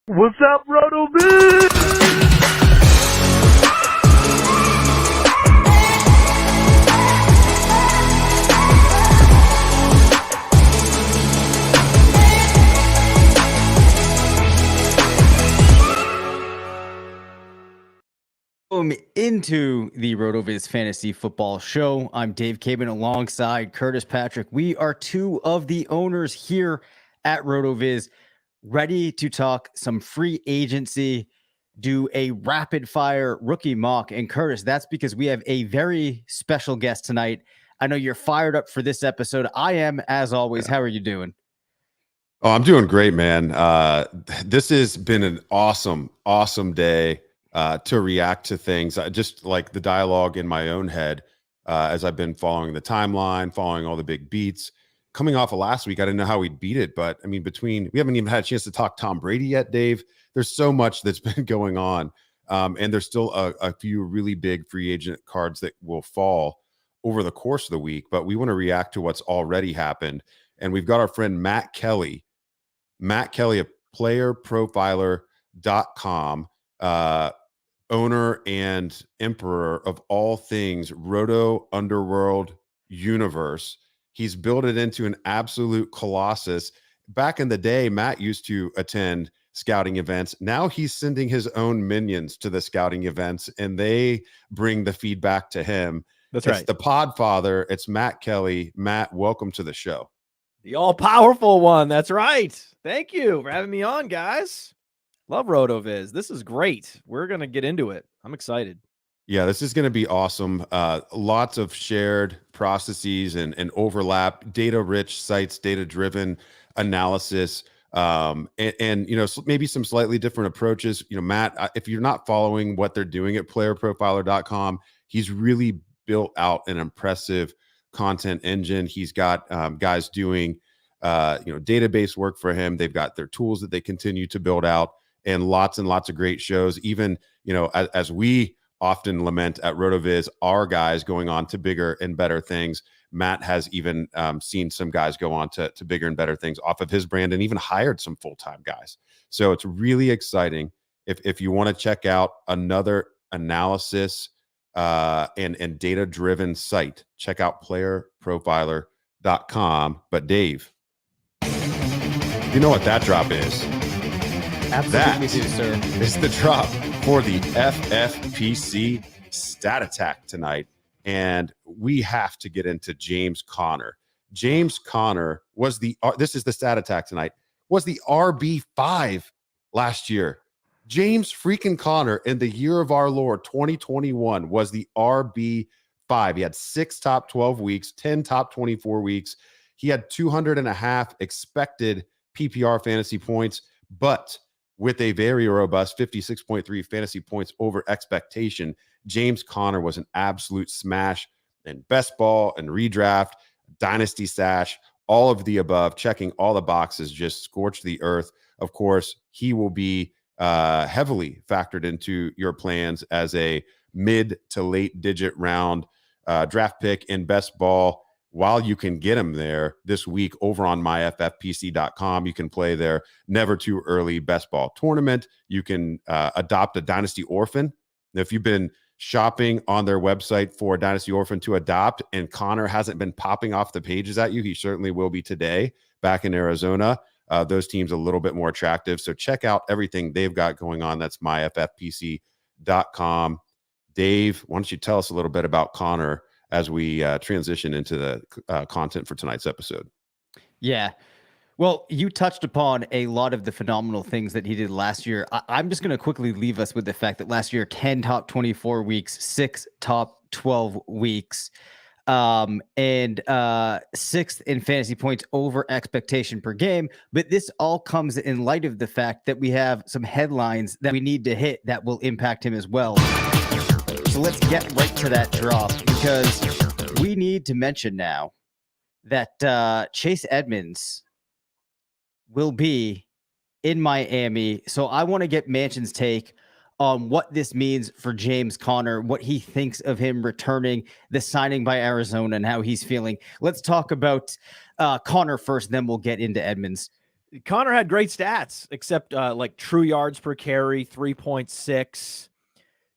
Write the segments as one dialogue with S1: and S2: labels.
S1: What's up, RotoViz?
S2: Welcome into the RotoViz Fantasy Football Show. I'm Dave Cabin alongside Curtis Patrick. We are two of the owners here at RotoViz, ready to talk some free agency, do a rapid fire rookie mock. And Curtis, that's because we have a very special guest tonight. I know you're fired up for this episode. I am, as always. How are you doing?
S3: Oh, I'm doing great, man. This has been an awesome day to react to things. Just like the dialogue in my own head as I've been following the timeline, following all the big beats. Coming off of last week, I didn't know how we'd beat it, but I mean, we haven't even had a chance to talk Tom Brady yet, Dave. There's so much that's been going on, and there's still a few really big free agent cards that will fall over the course of the week, but we want to react to what's already happened. And we've got our friend Matt Kelley of playerprofiler.com, owner and emperor of all things Roto Underworld universe. He's built it into an absolute colossus. Back in the day, Matt used to attend scouting events. Now he's sending his own minions to the scouting events, and they bring the feedback to him.
S4: That's
S3: It's
S4: right.
S3: the Podfather. It's Matt Kelley. Matt, welcome to the show.
S4: The all-powerful one. That's right. Thank you for having me on, guys. Love RotoViz. This is great. We're going to get into it. I'm excited.
S3: Yeah, this is going to be awesome. Lots of shared processes and overlap, data-rich sites, data-driven analysis, and maybe some slightly different approaches. Matt, if you're not following what they're doing at playerprofiler.com, he's really built out an impressive content engine. He's got guys doing database work for him. They've got their tools that they continue to build out, and lots of great shows. Even as we often lament at RotoViz, our guys going on to bigger and better things. Matt has even seen some guys go on to bigger and better things off of his brand, and even hired some full-time guys. So it's really exciting. If you want to check out another analysis and data-driven site, check out playerprofiler.com. But Dave, you know what that drop is?
S2: Absolutely do, sir.
S3: It's the drop for the FFPC stat attack tonight. And we have to get into James Conner. James Conner was this is the stat attack tonight, was the RB5 last year. James freaking Conner in the year of our Lord 2021 was the RB5. He had 6 top 12 weeks, 10 top 24 weeks. He had 200.5 expected PPR fantasy points, but with a very robust 56.3 fantasy points over expectation. James Conner was an absolute smash in best ball and redraft, dynasty stash, all of the above, checking all the boxes, just scorched the earth. Of course, he will be heavily factored into your plans as a mid to late digit round draft pick in best ball. While you can get him there this week over on myffpc.com, you can play their never too early best ball tournament. You can adopt a Dynasty Orphan. If you've been shopping on their website for a Dynasty Orphan to adopt and Conner hasn't been popping off the pages at you, he certainly will be today back in Arizona. Those teams a little bit more attractive. So check out everything they've got going on. That's myffpc.com. Dave, why don't you tell us a little bit about Conner as we transition into the content for tonight's episode?
S2: Yeah. Well, you touched upon a lot of the phenomenal things that he did last year. I'm just going to quickly leave us with the fact that last year, 10 top 24 weeks, 6 top 12 weeks, and 6th in fantasy points over expectation per game. But this all comes in light of the fact that we have some headlines that we need to hit that will impact him as well. So let's get right to that drop, because we need to mention now that Chase Edmunds will be in Miami. So I want to get Manchin's take on what this means for James Conner, what he thinks of him returning, the signing by Arizona, and how he's feeling. Let's talk about Conner first, then we'll get into Edmunds.
S4: Connor had great stats, except like true yards per carry, 3.6,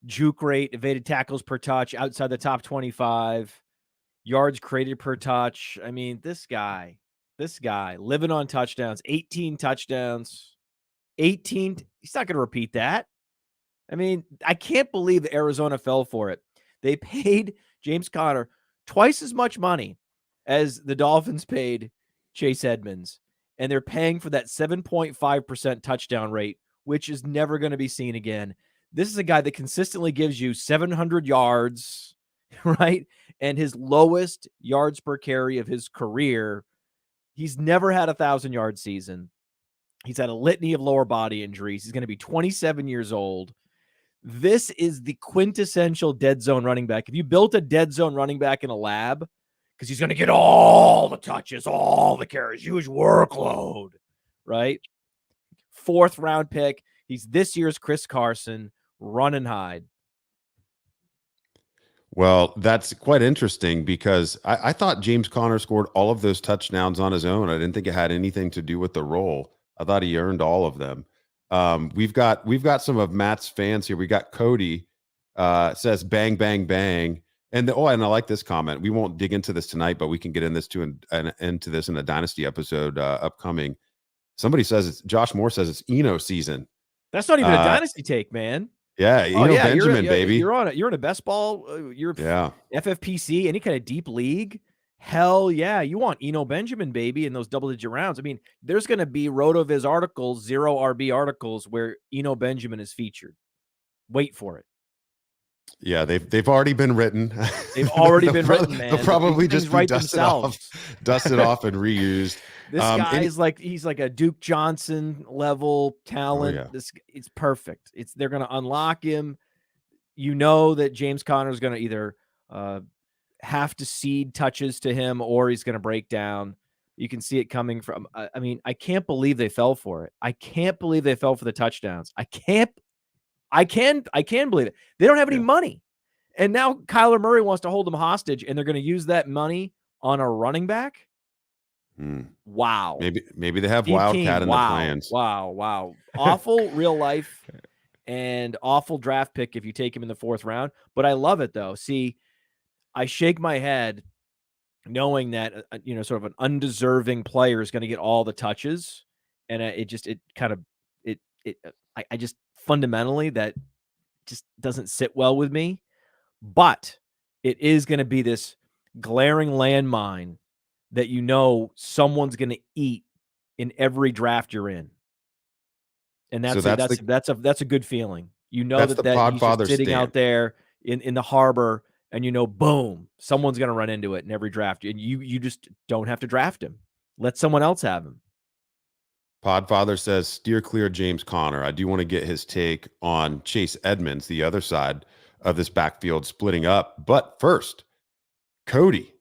S4: juke rate, evaded tackles per touch outside the top 25, yards created per touch. I mean, this guy living on touchdowns, 18 touchdowns, 18. He's not going to repeat that. I mean, I can't believe that Arizona fell for it. They paid James Conner twice as much money as the Dolphins paid Chase Edmonds. And they're paying for that 7.5% touchdown rate, which is never going to be seen again. This is a guy that consistently gives you 700 yards, right? And his lowest yards per carry of his career. He's never had a 1,000-yard season. He's had a litany of lower body injuries. He's going to be 27 years old. This is the quintessential dead zone running back. If you built a dead zone running back in a lab, because he's going to get all the touches, all the carries, huge workload, right? 4th round pick. He's this year's Chris Carson, run and hide.
S3: Well, that's quite interesting because I thought James Conner scored all of those touchdowns on his own. I didn't think it had anything to do with the role. I thought he earned all of them. We've got some of Matt's fans here. We got Cody says bang, bang, bang. And and I like this comment. We won't dig into this tonight, but we can get into this in a Dynasty episode upcoming. Somebody says Josh Moore says it's Eno season.
S4: That's not even a Dynasty take, man.
S3: Yeah, Benjamin, baby.
S4: You're in a best ball. You're FFPC, any kind of deep league. Hell yeah, you want Eno Benjamin, baby, in those double-digit rounds. I mean, there's going to be RotoViz articles, 0 RB articles where Eno Benjamin is featured. Wait for it.
S3: Yeah, they've already been written.
S4: They've already been written, man.
S3: They'll probably just be dusted off and reused.
S4: This guy is he's like a Duke Johnson level talent. Oh, yeah. It's perfect. They're going to unlock him. You know that James Conner is going to either have to cede touches to him or he's going to break down. You can see it coming from. I mean, I can't believe they fell for it. I can't believe they fell for the touchdowns. I can believe it. They don't have any money. And now Kyler Murray wants to hold them hostage, and they're going to use that money on a running back. Wow.
S3: Maybe they have Wildcat in the plans.
S4: Wow. Awful real life and awful draft pick if you take him in the 4th round. But I love it, though. See, I shake my head knowing that, sort of an undeserving player is going to get all the touches. And I just fundamentally that just doesn't sit well with me, but it is going to be this glaring landmine that someone's going to eat in every draft you're in, and that's a good feeling. That he's just sitting out there in the harbor, and boom, someone's going to run into it in every draft, and you just don't have to draft him. Let someone else have him.
S3: Podfather says, steer clear James Conner. I do want to get his take on Chase Edmonds, the other side of this backfield splitting up. But first, Cody.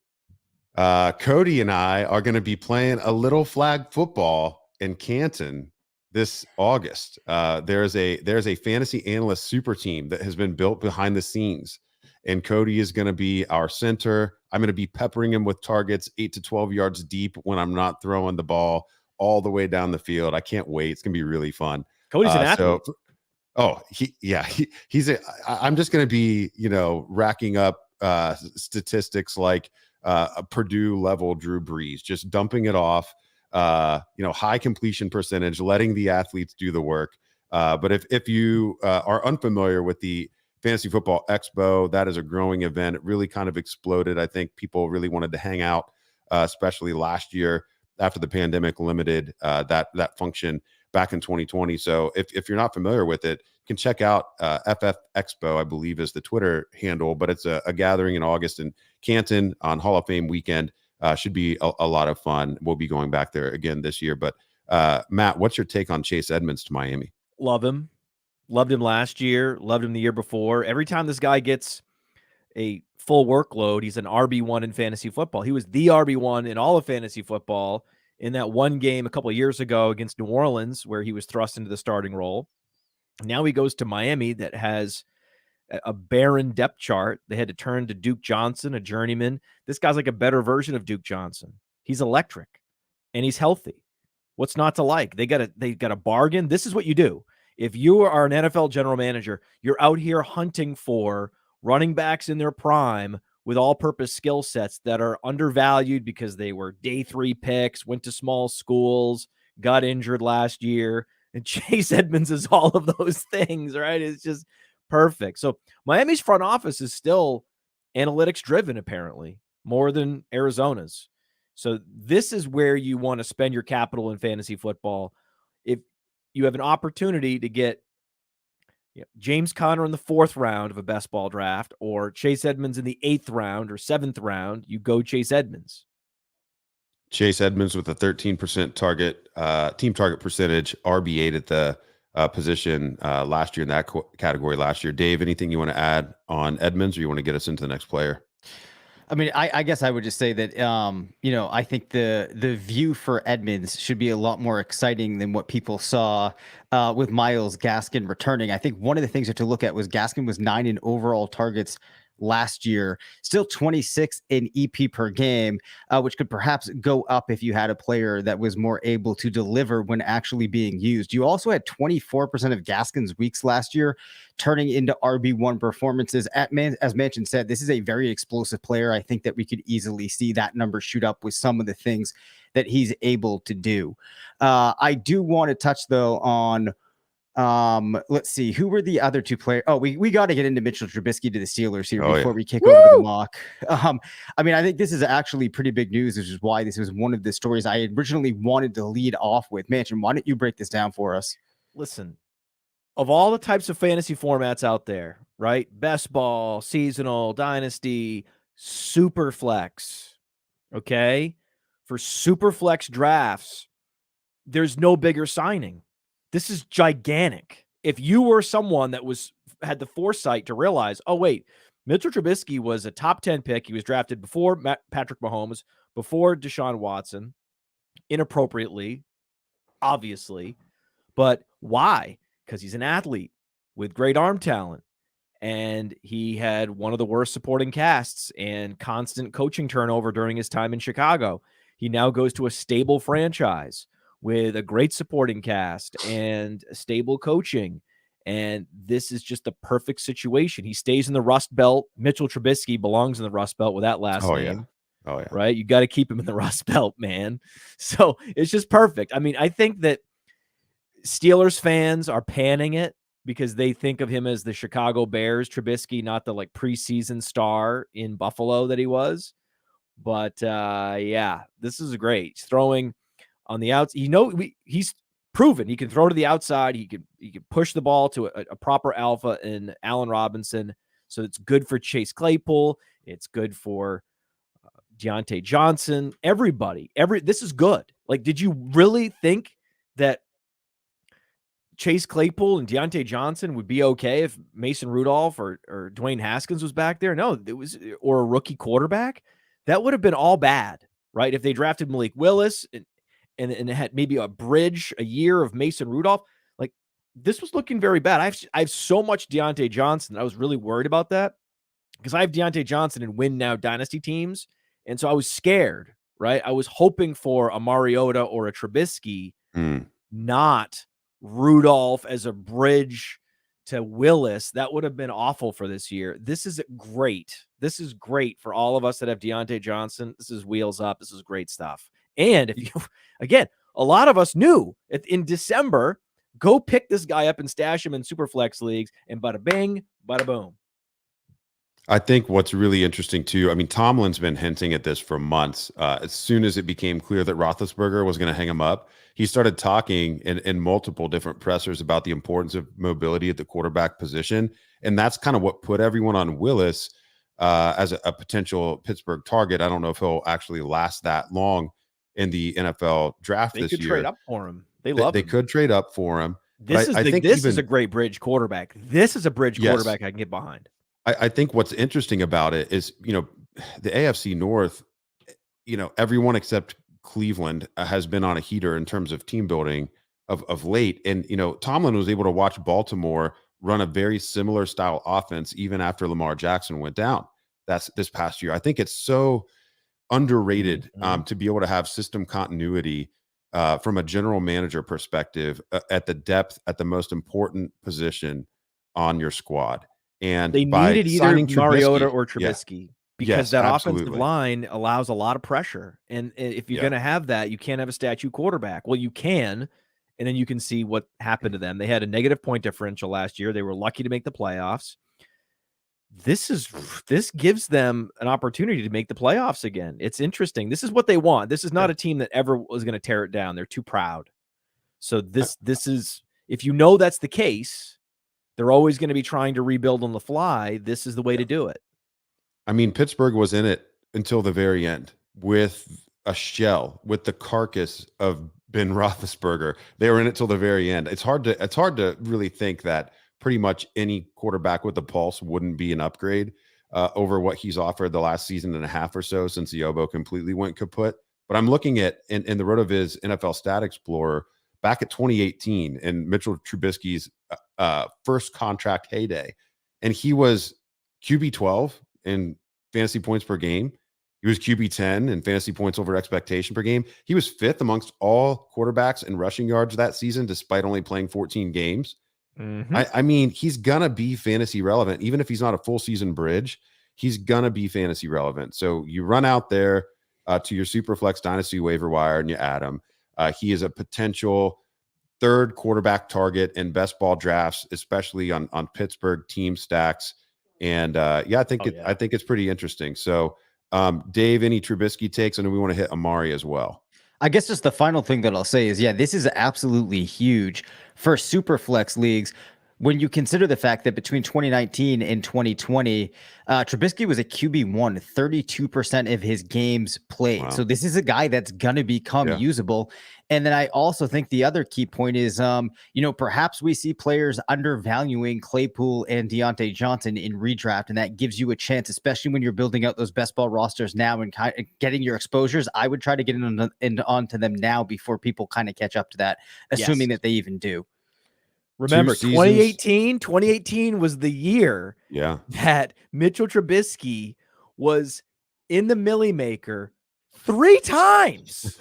S3: Cody and I are going to be playing a little flag football in Canton this August. There's a fantasy analyst super team that has been built behind the scenes. And Cody is going to be our center. I'm going to be peppering him with targets 8 to 12 yards deep when I'm not throwing the ball all the way down the field. I can't wait. It's going to be really fun.
S4: Cody's an athlete.
S3: I'm just going to be, racking up statistics like a Purdue level Drew Brees, just dumping it off, high completion percentage, letting the athletes do the work. But if you are unfamiliar with the Fantasy Football Expo, that is a growing event. It really kind of exploded. I think people really wanted to hang out, especially last year, after the pandemic limited that function back in 2020. So if you're not familiar with it, you can check out FF Expo, I believe is the Twitter handle, but it's a gathering in August in Canton on Hall of Fame weekend. Should be a lot of fun. We'll be going back there again this year. But Matt, what's your take on Chase Edmonds to Miami?
S4: Love him. Loved him last year. Loved him the year before. Every time this guy gets a full workload, he's an RB1 in fantasy football. He was the RB1 in all of fantasy football in that one game a couple of years ago against New Orleans where he was thrust into the starting role. Now he goes to Miami that has a barren depth chart. They had to turn to Duke Johnson, a journeyman. This guy's like a better version of Duke Johnson. He's electric and he's healthy. What's not to like? They got a bargain. This is what you do. If you are an NFL general manager, you're out here hunting for running backs in their prime with all-purpose skill sets that are undervalued because they were day 3 picks, went to small schools, got injured last year, and Chase Edmunds is all of those things, right? It's just perfect. So Miami's front office is still analytics driven, apparently, more than Arizona's. So this is where you want to spend your capital in fantasy football. If you have an opportunity to get James Conner in the 4th round of a best ball draft, or Chase Edmunds in the 8th round or 7th round, you go Chase Edmunds.
S3: Chase Edmunds with a 13% target team target percentage, RB8 at the position last year in that category last year. Dave, anything you want to add on Edmunds, or you want to get us into the next player?
S2: I mean, I guess I would just say that, I think the view for Edmunds should be a lot more exciting than what people saw with Myles Gaskin returning. I think one of the things to look at was Gaskin was 9 in overall targets last year, still 26 in EP per game, which could perhaps go up if you had a player that was more able to deliver when actually being used. You also had 24% of Gaskin's weeks last year turning into RB1 performances. As mentioned said, this is a very explosive player. I think that we could easily see that number shoot up with some of the things that he's able to do. I do want to touch though on let's see, who were the other 2 players? Oh, we got to get into Mitchell Trubisky to the Steelers here before we kick over the mock. I mean, I think this is actually pretty big news, which is why this was one of the stories I originally wanted to lead off with. Manchin, why don't you break this down for us?
S4: Listen, of all the types of fantasy formats out there, right? Best ball, seasonal, dynasty, super flex. Okay. For super flex drafts, there's no bigger signing. This is gigantic. If you were someone that had the foresight to realize, oh, wait, Mitchell Trubisky was a top 10 pick. He was drafted before Patrick Mahomes, before Deshaun Watson, inappropriately, obviously. But why? Because he's an athlete with great arm talent. And he had one of the worst supporting casts and constant coaching turnover during his time in Chicago. He now goes to a stable franchise with a great supporting cast and stable coaching. And this is just the perfect situation. He stays in the Rust Belt. Mitchell Trubisky belongs in the Rust Belt with that last name.
S3: Yeah. Oh, yeah.
S4: Right? You got to keep him in the Rust Belt, man. So it's just perfect. I mean, I think that Steelers fans are panning it because they think of him as the Chicago Bears Trubisky, not the preseason star in Buffalo that he was. But yeah, this is great. He's throwing on the outs. He's proven he can throw to the outside. He can push the ball to a proper alpha in Allen Robinson. So it's good for Chase Claypool. It's good for Deontay Johnson. Everybody. This is good. Did you really think that Chase Claypool and Deontay Johnson would be okay if Mason Rudolph or Dwayne Haskins was back there? No, or a rookie quarterback. That would have been all bad, right? If they drafted Malik Willis and it had maybe a year of Mason Rudolph, this was looking very bad. I have so much Deontay Johnson that I was really worried about that because I have Deontay Johnson in win now dynasty teams. And so I was scared, right? I was hoping for a Mariota or a Trubisky, not Rudolph as a bridge to Willis. That would have been awful for this year. This is great. This is great for all of us that have Deontay Johnson. This is wheels up. This is great stuff. And if you, again, a lot of us knew in December, go pick this guy up and stash him in Superflex leagues, and bada bing, bada boom.
S3: I think what's really interesting too, I mean, Tomlin's been hinting at this for months. As soon as it became clear that Roethlisberger was going to hang him up, he started talking in multiple different pressers about the importance of mobility at the quarterback position. And that's kind of what put everyone on Willis as a potential Pittsburgh target. I don't know if he'll actually last that long in the NFL draft this year. They could
S4: trade up for him. They
S3: could trade up for him.
S4: This is a great bridge quarterback. This is a bridge quarterback I can get behind.
S3: I think what's interesting about it is, the AFC North, everyone except Cleveland has been on a heater in terms of team building of late. And, Tomlin was able to watch Baltimore run a very similar style offense even after Lamar Jackson went down. That's this past year. I think it's so underrated to be able to have system continuity from a general manager perspective at the depth at the most important position on your squad. And
S4: they
S3: by
S4: needed either
S3: signing
S4: Mariota
S3: Trubisky,
S4: or Trubisky because
S3: yes,
S4: that
S3: absolutely.
S4: offensive line allows a lot of pressure. And if you're going to have that, you can't have a statue quarterback. Well, you can, and then you can see what happened to them. They had a negative point differential last year. They were lucky to make the playoffs. This gives them an opportunity to make the playoffs again. It's interesting. This is what they want. This is not a team that ever was going to tear it down. They're too proud. So this is, if you know that's the case, they're always going to be trying to rebuild on the fly. This is the way to do it.
S3: I mean, Pittsburgh was in it until the very end with a shell, with the carcass of Ben Roethlisberger. They were in it till the very end. It's hard to really think that pretty much any quarterback with a pulse wouldn't be an upgrade over what he's offered the last season and a half or so since the elbow completely went kaput. But I'm looking at in the RotoViz NFL Stat Explorer back at 2018 and Mitchell Trubisky's first contract heyday, and he was QB 12 in fantasy points per game. He was QB 10 in fantasy points over expectation per game. He was fifth amongst all quarterbacks in rushing yards that season, despite only playing 14 games.
S4: Mm-hmm.
S3: I mean, he's gonna be fantasy relevant, even if he's not a full season bridge. He's gonna be fantasy relevant. So you run out there to your Superflex Dynasty waiver wire and you add him. He is a potential third quarterback target in best ball drafts, especially on Pittsburgh team stacks. And I think it's pretty interesting. So Dave, any Trubisky takes? And we want to hit Amari as well.
S2: I guess just the final thing that I'll say is, this is absolutely huge for Superflex leagues. When you consider the fact that between 2019 and 2020, Trubisky was a QB1, 32% of his games played. Wow. So this is a guy that's going to become usable. And then I also think the other key point is, perhaps we see players undervaluing Claypool and Deontay Johnson in redraft, and that gives you a chance, especially when you're building out those best ball rosters now and kind of getting your exposures. I would try to get onto them now before people kind of catch up to that, assuming that they even do.
S4: Remember, 2018 was the year that Mitchell Trubisky was in the Millie Maker 3 times.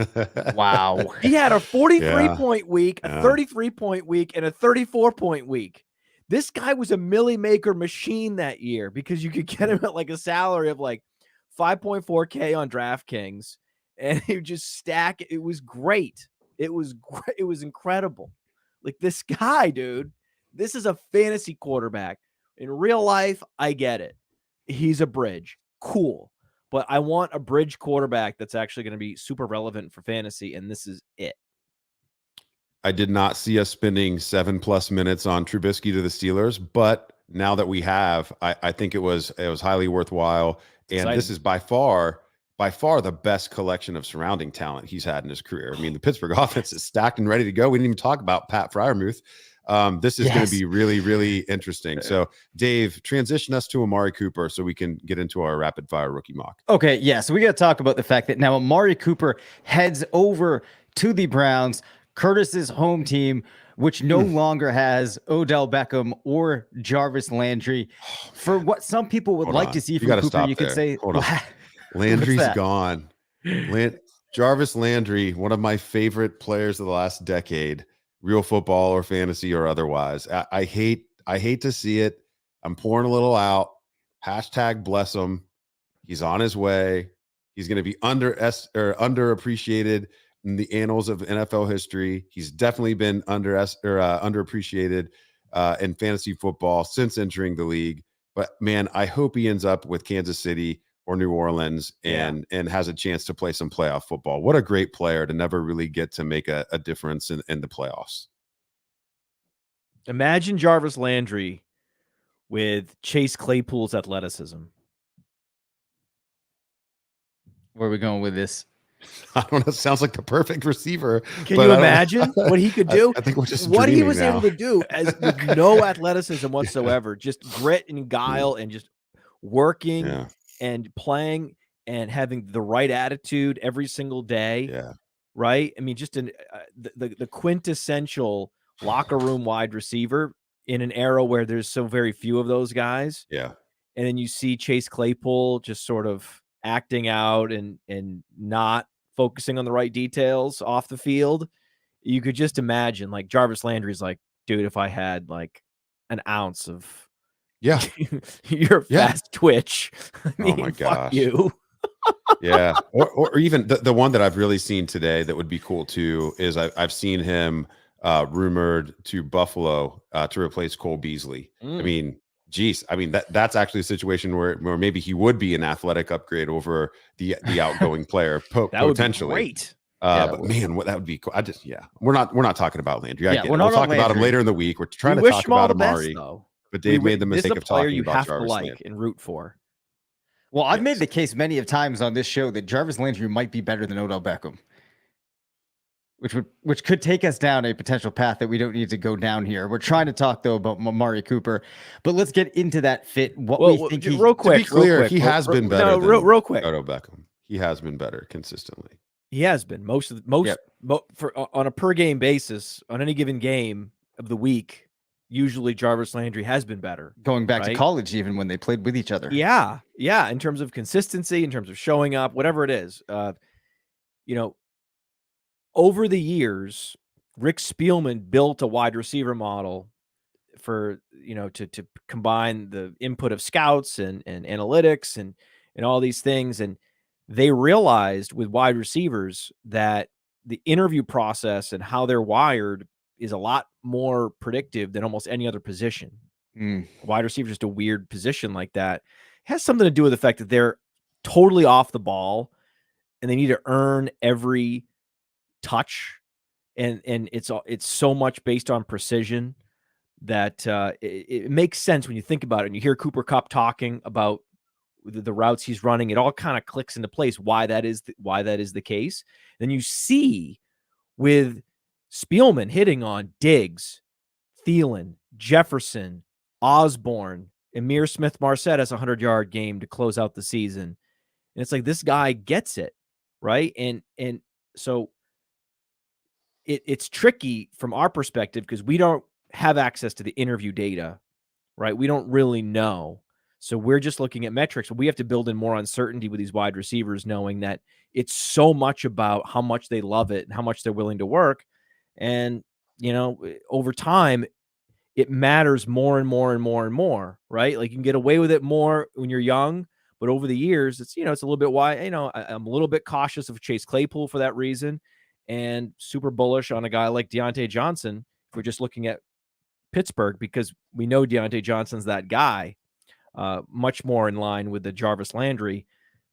S2: Wow.
S4: He had a 43-point week, a 33-point week, and a 34-point week. This guy was a Millie Maker machine that year because you could get him at like a salary of like 5.4K on DraftKings, and he would just stack. It was great. It was incredible. Like, this guy, dude, this is a fantasy quarterback. In real life, I get it. He's a bridge. Cool. But I want a bridge quarterback that's actually going to be super relevant for fantasy, and this is it.
S3: I did not see us spending 7+ minutes on Trubisky to the Steelers, but now that we have, I think it was highly worthwhile. And this is by far the best collection of surrounding talent he's had in his career. I mean, the Pittsburgh offense is stacked and ready to go. We didn't even talk about Pat Freiermuth. This is going to be really, really interesting. So, Dave, transition us to Amari Cooper so we can get into our rapid fire rookie mock.
S2: Okay, yeah. So we got to talk about the fact that now Amari Cooper heads over to the Browns, Curtis's home team, which no longer has Odell Beckham or Jarvis Landry. For what some people would like to see from Cooper, you could say,
S3: Landry's gone. Jarvis Landry, one of my favorite players of the last decade, real football or fantasy or otherwise. I hate to see it. I'm pouring a little out. Hashtag bless him. He's on his way. He's going to be underappreciated in the annals of NFL history. He's definitely been underappreciated in fantasy football since entering the league. But man, I hope he ends up with Kansas City or New Orleans and has a chance to play some playoff football. What a great player to never really get to make a difference in the playoffs.
S4: Imagine Jarvis Landry with Chase Claypool's athleticism.
S2: Where are we going with this?
S3: I don't know. It sounds like the perfect receiver.
S4: Can you imagine what he could do?
S3: I think we're just
S4: what he was
S3: now.
S4: able to do with no athleticism whatsoever, just grit and guile and just working and playing and having the right attitude every single day.
S3: Yeah.
S4: Right. I mean, just the quintessential locker room wide receiver in an era where there's so very few of those guys.
S3: Yeah.
S4: And then you see Chase Claypool just sort of acting out and not focusing on the right details off the field, you could just imagine like Jarvis Landry's like, dude, if I had like an ounce of your fast twitch, I mean,
S3: oh my
S4: fuck
S3: gosh,
S4: you.
S3: Yeah, or even the one that I've really seen today that would be cool too is I've seen him rumored to Buffalo to replace Cole Beasley. I mean, geez, I mean that's actually a situation where maybe he would be an athletic upgrade over the outgoing player potentially.
S4: Would be great.
S3: But man, that would be cool. We're not talking about Landry.
S2: We'll talk about him
S3: later in the week. We're trying to talk about Amari, but Dave made the mistake of talking about Jarvis Landry
S4: and root for.
S2: Well, I've made the case many of times on this show that Jarvis Landry might be better than Odell Beckham, which could take us down a potential path that we don't need to go down here. We're trying to talk though about Amari Cooper, but let's get into that fit.
S4: To be clear,
S3: he has been better.
S4: No, real quick.
S3: Odell Beckham, he has been better consistently.
S4: He has been on a per game basis on any given game of the week. Usually Jarvis Landry has been better
S2: going back to college, even when they played with each other.
S4: Yeah. In terms of consistency, in terms of showing up, whatever it is, over the years, Rick Spielman built a wide receiver model for, to combine the input of scouts and analytics and all these things. And they realized with wide receivers that the interview process and how they're wired is a lot more predictive than almost any other position. Wide receiver is just a weird position like that. It has something to do with the fact that they're totally off the ball and they need to earn every touch. And it's so much based on precision that it makes sense when you think about it and you hear Cooper Kupp talking about the routes he's running. It all kind of clicks into place why that is the case. Then you see with Spielman hitting on Diggs, Thielen, Jefferson, Osborne, Amir Smith-Marset has a 100-yard game to close out the season. And it's like, this guy gets it, right? And so it's tricky from our perspective because we don't have access to the interview data, right? We don't really know. So we're just looking at metrics. We have to build in more uncertainty with these wide receivers, knowing that it's so much about how much they love it and how much they're willing to work. And, over time, it matters more and more and more and more, right? Like you can get away with it more when you're young, but over the years, it's, it's a little bit why, I'm a little bit cautious of Chase Claypool for that reason and super bullish on a guy like Deontay Johnson. If we're just looking at Pittsburgh, because we know Deontay Johnson's that guy, much more in line with the Jarvis Landry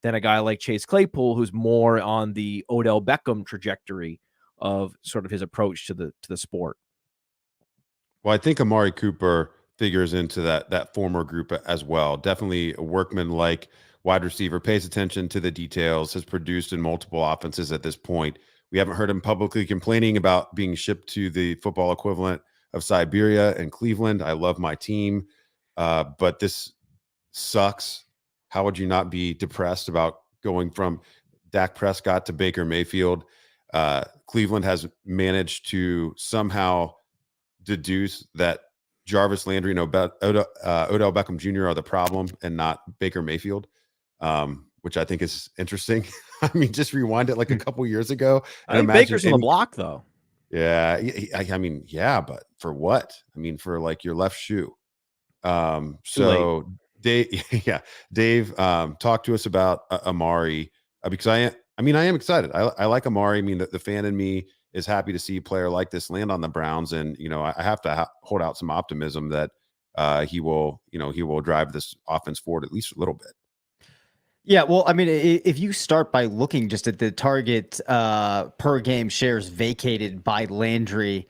S4: than a guy like Chase Claypool, who's more on the Odell Beckham trajectory of sort of his approach to the sport.
S3: Well, I think Amari Cooper figures into that former group as well. Definitely a workman-like wide receiver, pays attention to the details, has produced in multiple offenses at this point. We haven't heard him publicly complaining about being shipped to the football equivalent of Siberia and Cleveland. I love my team, but this sucks. How would you not be depressed about going from Dak Prescott to Baker Mayfield? Cleveland has managed to somehow deduce that Jarvis Landry and Odell Beckham Jr. are the problem and not Baker Mayfield, which I think is interesting. I mean, just rewind it like a couple years ago.
S4: And I think Baker's on the block, though.
S3: Yeah. I mean, yeah, but for what? I mean, for like your left shoe. So Dave, talk to us about Amari because I am excited. I like Amari. I mean, the fan in me is happy to see a player like this land on the Browns. And, I have to hold out some optimism that he will drive this offense forward at least a little bit.
S2: Yeah, well, I mean, if you start by looking just at the target per game shares vacated by Landry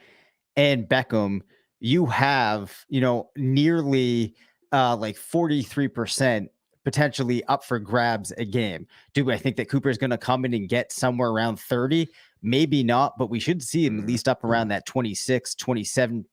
S2: and Beckham, you have, nearly like 43% potentially up for grabs a game. Do I think that Cooper is going to come in and get somewhere around 30? Maybe not, but we should see him at least up around that 26, 27%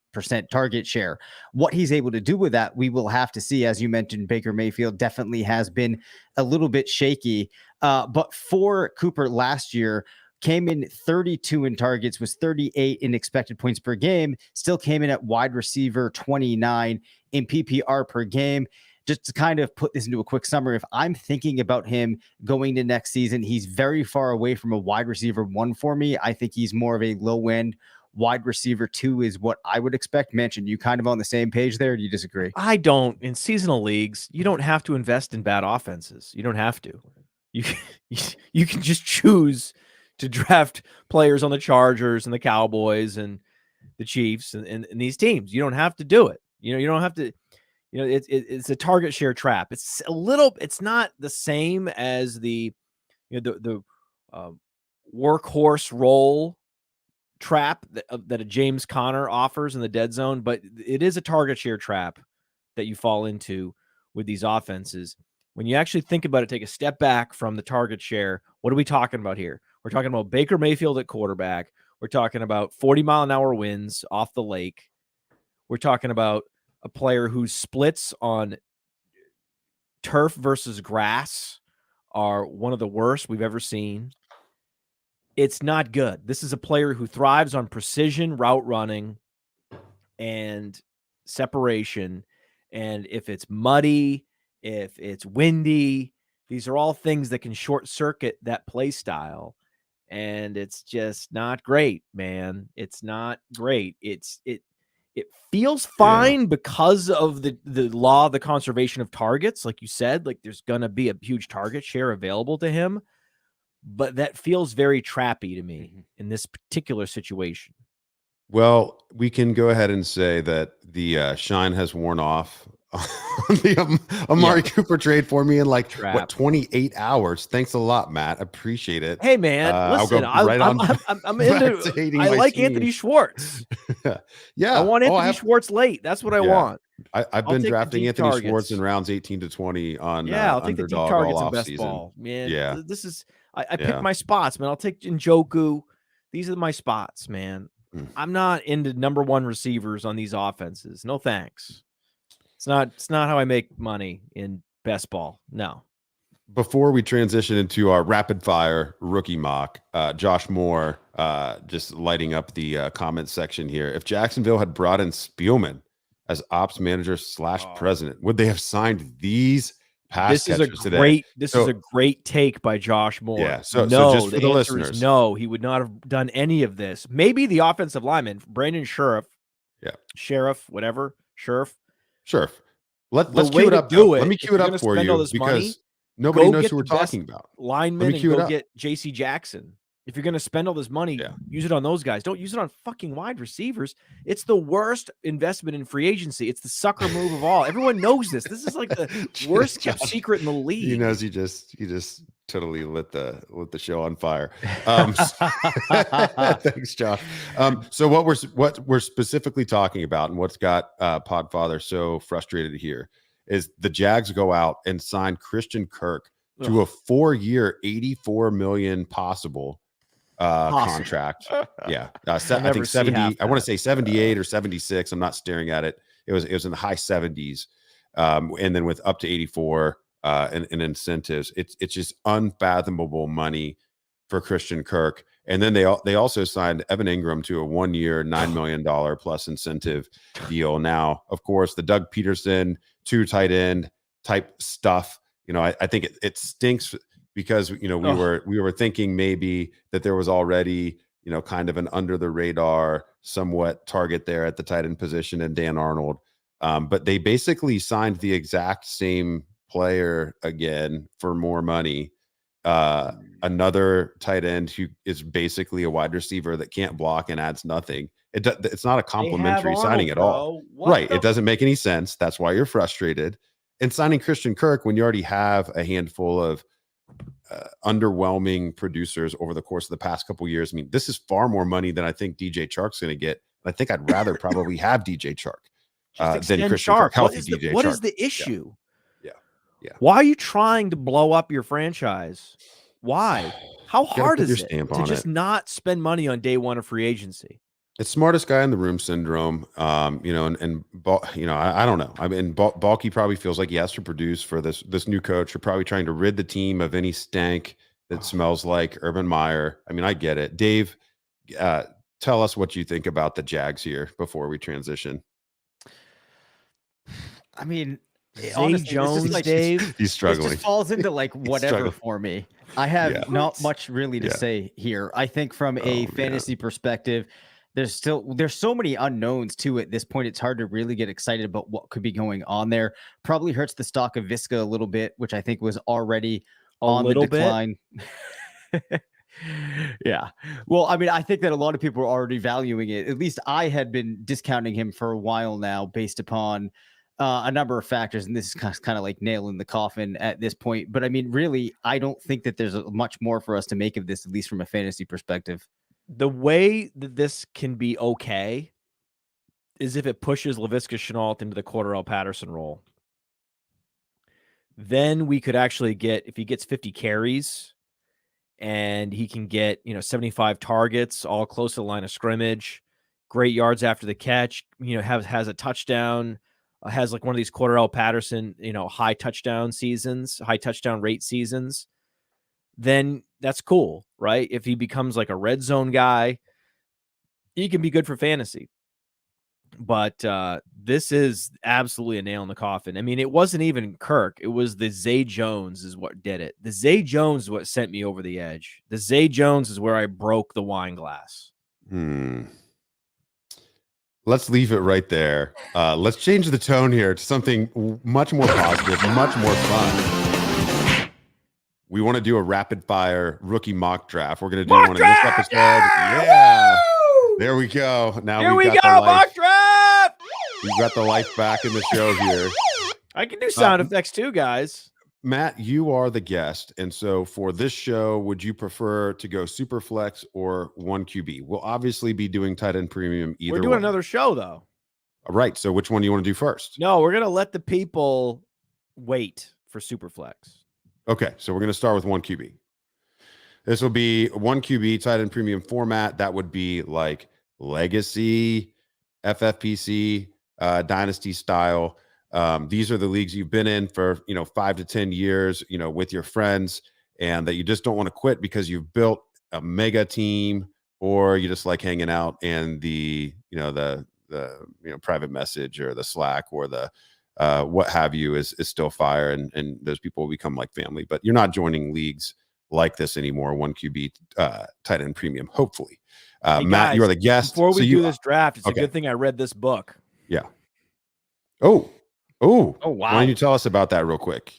S2: target share. What he's able to do with that, we will have to see. As you mentioned, Baker Mayfield definitely has been a little bit shaky. But for Cooper last year, came in 32 in targets, was 38 in expected points per game, still came in at wide receiver 29 in PPR per game. just to kind of put this into a quick summary, if I'm thinking about him going to next season, he's very far away from a wide receiver 1 for me. I think he's more of a low end wide receiver 2 is what I would expect. Mention, you kind of on the same page there? Or do you disagree?
S4: I don't. In seasonal leagues, you don't have to invest in bad offenses. You don't have to. You can just choose to draft players on the Chargers and the Cowboys and the Chiefs and these teams. You don't have to do it. You don't have to. It's a target share trap. It's not the same as the workhorse role trap that a James Conner offers in the dead zone, but it is a target share trap that you fall into with these offenses. When you actually think about it, take a step back from the target share. What are we talking about here? We're talking about Baker Mayfield at quarterback. We're talking about 40-mile-an-hour winds off the lake. We're talking about a player whose splits on turf versus grass are one of the worst we've ever seen. It's not good. This is a player who thrives on precision route running and separation. And if it's muddy, if it's windy, these are all things that can short circuit that play style. And it's just not great, man. It's not great. It feels fine because of the law of the conservation of targets. Like you said, like there's going to be a huge target share available to him, but that feels very trappy to me in this particular situation.
S3: Well, we can go ahead and say that the shine has worn off on the Amari Cooper trade for me in 28 hours. Thanks a lot, Matt. Appreciate it.
S4: Hey, man, listen, I'm into. I like Anthony Schwartz.
S3: Yeah,
S4: I want Anthony Schwartz late. That's what I want.
S3: I've been drafting Anthony Schwartz in rounds 18 to 20 on
S4: I'll take the deep targets in best
S3: season.
S4: Ball, man.
S3: Yeah,
S4: this is I pick my spots, man. I'll take Njoku. These are my spots, man. I'm not into number 1 receivers on these offenses. No thanks. It's not how I make money in best ball. No.
S3: Before we transition into our rapid fire rookie mock, Josh Moore just lighting up the comment section here. If Jacksonville had brought in Spielman as ops manager / president, would they have signed these pass catchers today?
S4: This is a great take by Josh Moore.
S3: Yeah. So just for the listeners,
S4: no, he would not have done any of this. Maybe the offensive lineman, Brandon Sheriff. Yeah. Sheriff, whatever. Sheriff.
S3: Sure. Let's cue it up. Let me cue it up for you because
S4: money,
S3: nobody knows who we're talking about.
S4: Linemen and go get J.C. Jackson. If you're going to spend all this money, use it on those guys. Don't use it on fucking wide receivers. It's the worst investment in free agency. It's the sucker move of all. Everyone knows this. This is like the worst kept secret in the league.
S3: He knows he just totally lit the show on fire. Thanks, Josh. So what we're specifically talking about and what's got Podfather so frustrated here is the Jags go out and sign Christian Kirk to a 4-year, $84 million possible contract. Yeah. I think 70, I want to say 78 or 76. I'm not staring at it. It was in the high 70s. And then with up to 84 and incentives, it's just unfathomable money for Christian Kirk. And then they also signed Evan Ingram to a 1-year, $9 million plus incentive deal. Now, of course, the Doug Peterson 2 tight end type stuff. I think it stinks because, we were thinking maybe that there was already, kind of an under the radar, somewhat target there at the tight end position in Dan Arnold. But they basically signed the exact same player again for more money. Another tight end who is basically a wide receiver that can't block and adds nothing. It's not a complimentary signing at all. Right. It doesn't make any sense. That's why you're frustrated. And signing Christian Kirk when you already have a handful of underwhelming producers over the course of the past couple of years. I mean, this is far more money than I think DJ Chark's going to get. I think I'd rather probably have DJ Chark than Christian Kirk. Healthy DJ Chark.
S4: What is the issue?
S3: Yeah.
S4: Why are you trying to blow up your franchise? Why? How hard is it to just not spend money on day one of free agency?
S3: It's smartest guy in the room syndrome. I don't know. I mean, Balky probably feels like he has to produce for this new coach. You're probably trying to rid the team of any stank that smells like Urban Meyer. I mean, I get it. Dave, tell us what you think about the Jags here before we transition.
S2: I mean,
S4: Zay
S2: honestly, this is
S4: Jones,
S2: like-
S4: Dave.
S3: He's struggling.
S2: It just falls into like whatever
S3: struggling.
S2: for me. I have
S3: Yeah.
S2: not much really to
S3: Yeah.
S2: say here. I think from a
S3: Oh,
S2: fantasy perspective, there's so many unknowns too at this point. It's hard to really get excited about what could be going on there. Probably hurts the stock of Visca a little bit, which I think was already on the decline. Yeah. Well, I mean, I think that a lot of people are already valuing it. At least I had been discounting him for a while now based upon a number of factors. And this is kind of like nail in the coffin at this point. But I mean, really, I don't think that there's much more for us to make of this, at least from a fantasy perspective.
S4: The way that this can be okay is if it pushes Laviska Shenault into the Cordarrelle Patterson role. Then we could actually get, if he gets 50 carries and he can get, 75 targets, all close to the line of scrimmage, great yards after the catch, has a touchdown, has like one of these Cordarrelle Patterson, high touchdown rate seasons, then that's cool, right? If he becomes like a red zone guy, he can be good for fantasy. But this is absolutely a nail in the coffin. I mean, it wasn't even Kirk. It was the Zay Jones is what did it. The Zay Jones is what sent me over the edge. The Zay Jones is where I broke the wine glass.
S3: Let's leave it right there. Let's change the tone here to something much more positive, much more fun. We want to do a rapid fire rookie mock draft. We're going to do one in this episode. Yeah. There we go. Now
S4: here we go. Mock draft.
S3: We've got the life back in the show here.
S4: I can do sound effects too, guys.
S3: Matt, you are the guest. And so for this show, would you prefer to go super flex or 1 QB? We'll obviously be doing tight end premium either way.
S4: We're doing another show, though.
S3: All right. So which one do you want to do first?
S4: No, we're going to let the people wait for super flex.
S3: Okay. So we're going to start with 1 QB. This will be 1 QB tight end premium format. That would be like legacy, FFPC, dynasty style. These are the leagues you've been in for, 5 to 10 years, with your friends, and that you just don't want to quit because you've built a mega team, or you just like hanging out and the private message or the Slack or the what have you is still fire. And those people will become like family, but you're not joining leagues like this anymore. 1 QB tight end premium, hopefully.
S4: Hey,
S3: Matt,
S4: guys,
S3: you're the guest.
S4: Before we do this draft, it's
S3: okay.
S4: a good thing I read this book.
S3: Yeah. Oh, wow.
S2: Why
S3: don't you tell us about that real quick?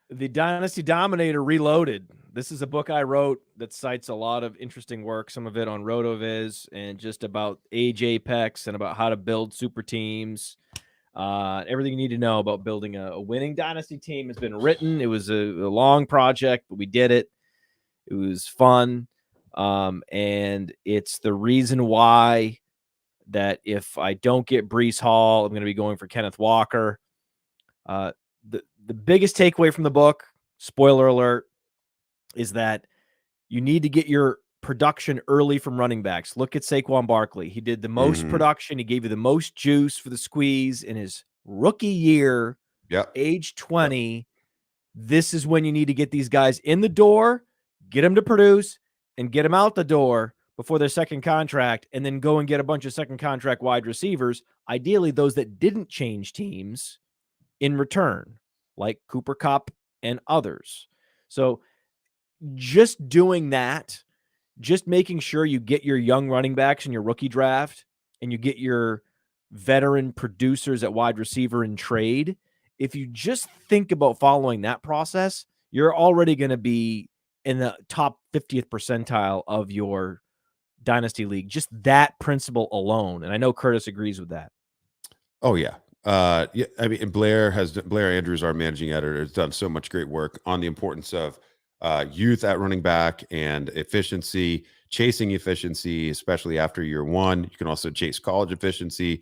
S4: The Dynasty Dominator Reloaded. This is a book I wrote that cites a lot of interesting work, some of it on RotoViz and just about age apex and about how to build super teams. Everything you need to know about building a winning dynasty team has been written. It was a long project, but we did it. It was fun. And it's the reason why that if I don't get Breece Hall, I'm going to be going for Kenneth Walker. The biggest takeaway from the book, spoiler alert, is that you need to get your production early from running backs. Look at Saquon Barkley. He did the most production. He gave you the most juice for the squeeze in his rookie year, age 20. Yep. This is when you need to get these guys in the door, get them to produce, and get them out the door before their second contract, and then go and get a bunch of second contract wide receivers, ideally those that didn't change teams in return, like Cooper Kupp and others. So just doing that, just making sure you get your young running backs in your rookie draft and you get your veteran producers at wide receiver in trade, if you just think about following that process, you're already going to be in the top 50th percentile of your dynasty league. Just that principle alone. And I know Curtis agrees with that.
S3: Oh yeah. I mean, Blair Andrews, our managing editor, has done so much great work on the importance of youth at running back and efficiency, chasing efficiency, especially after year one. You can also chase college efficiency.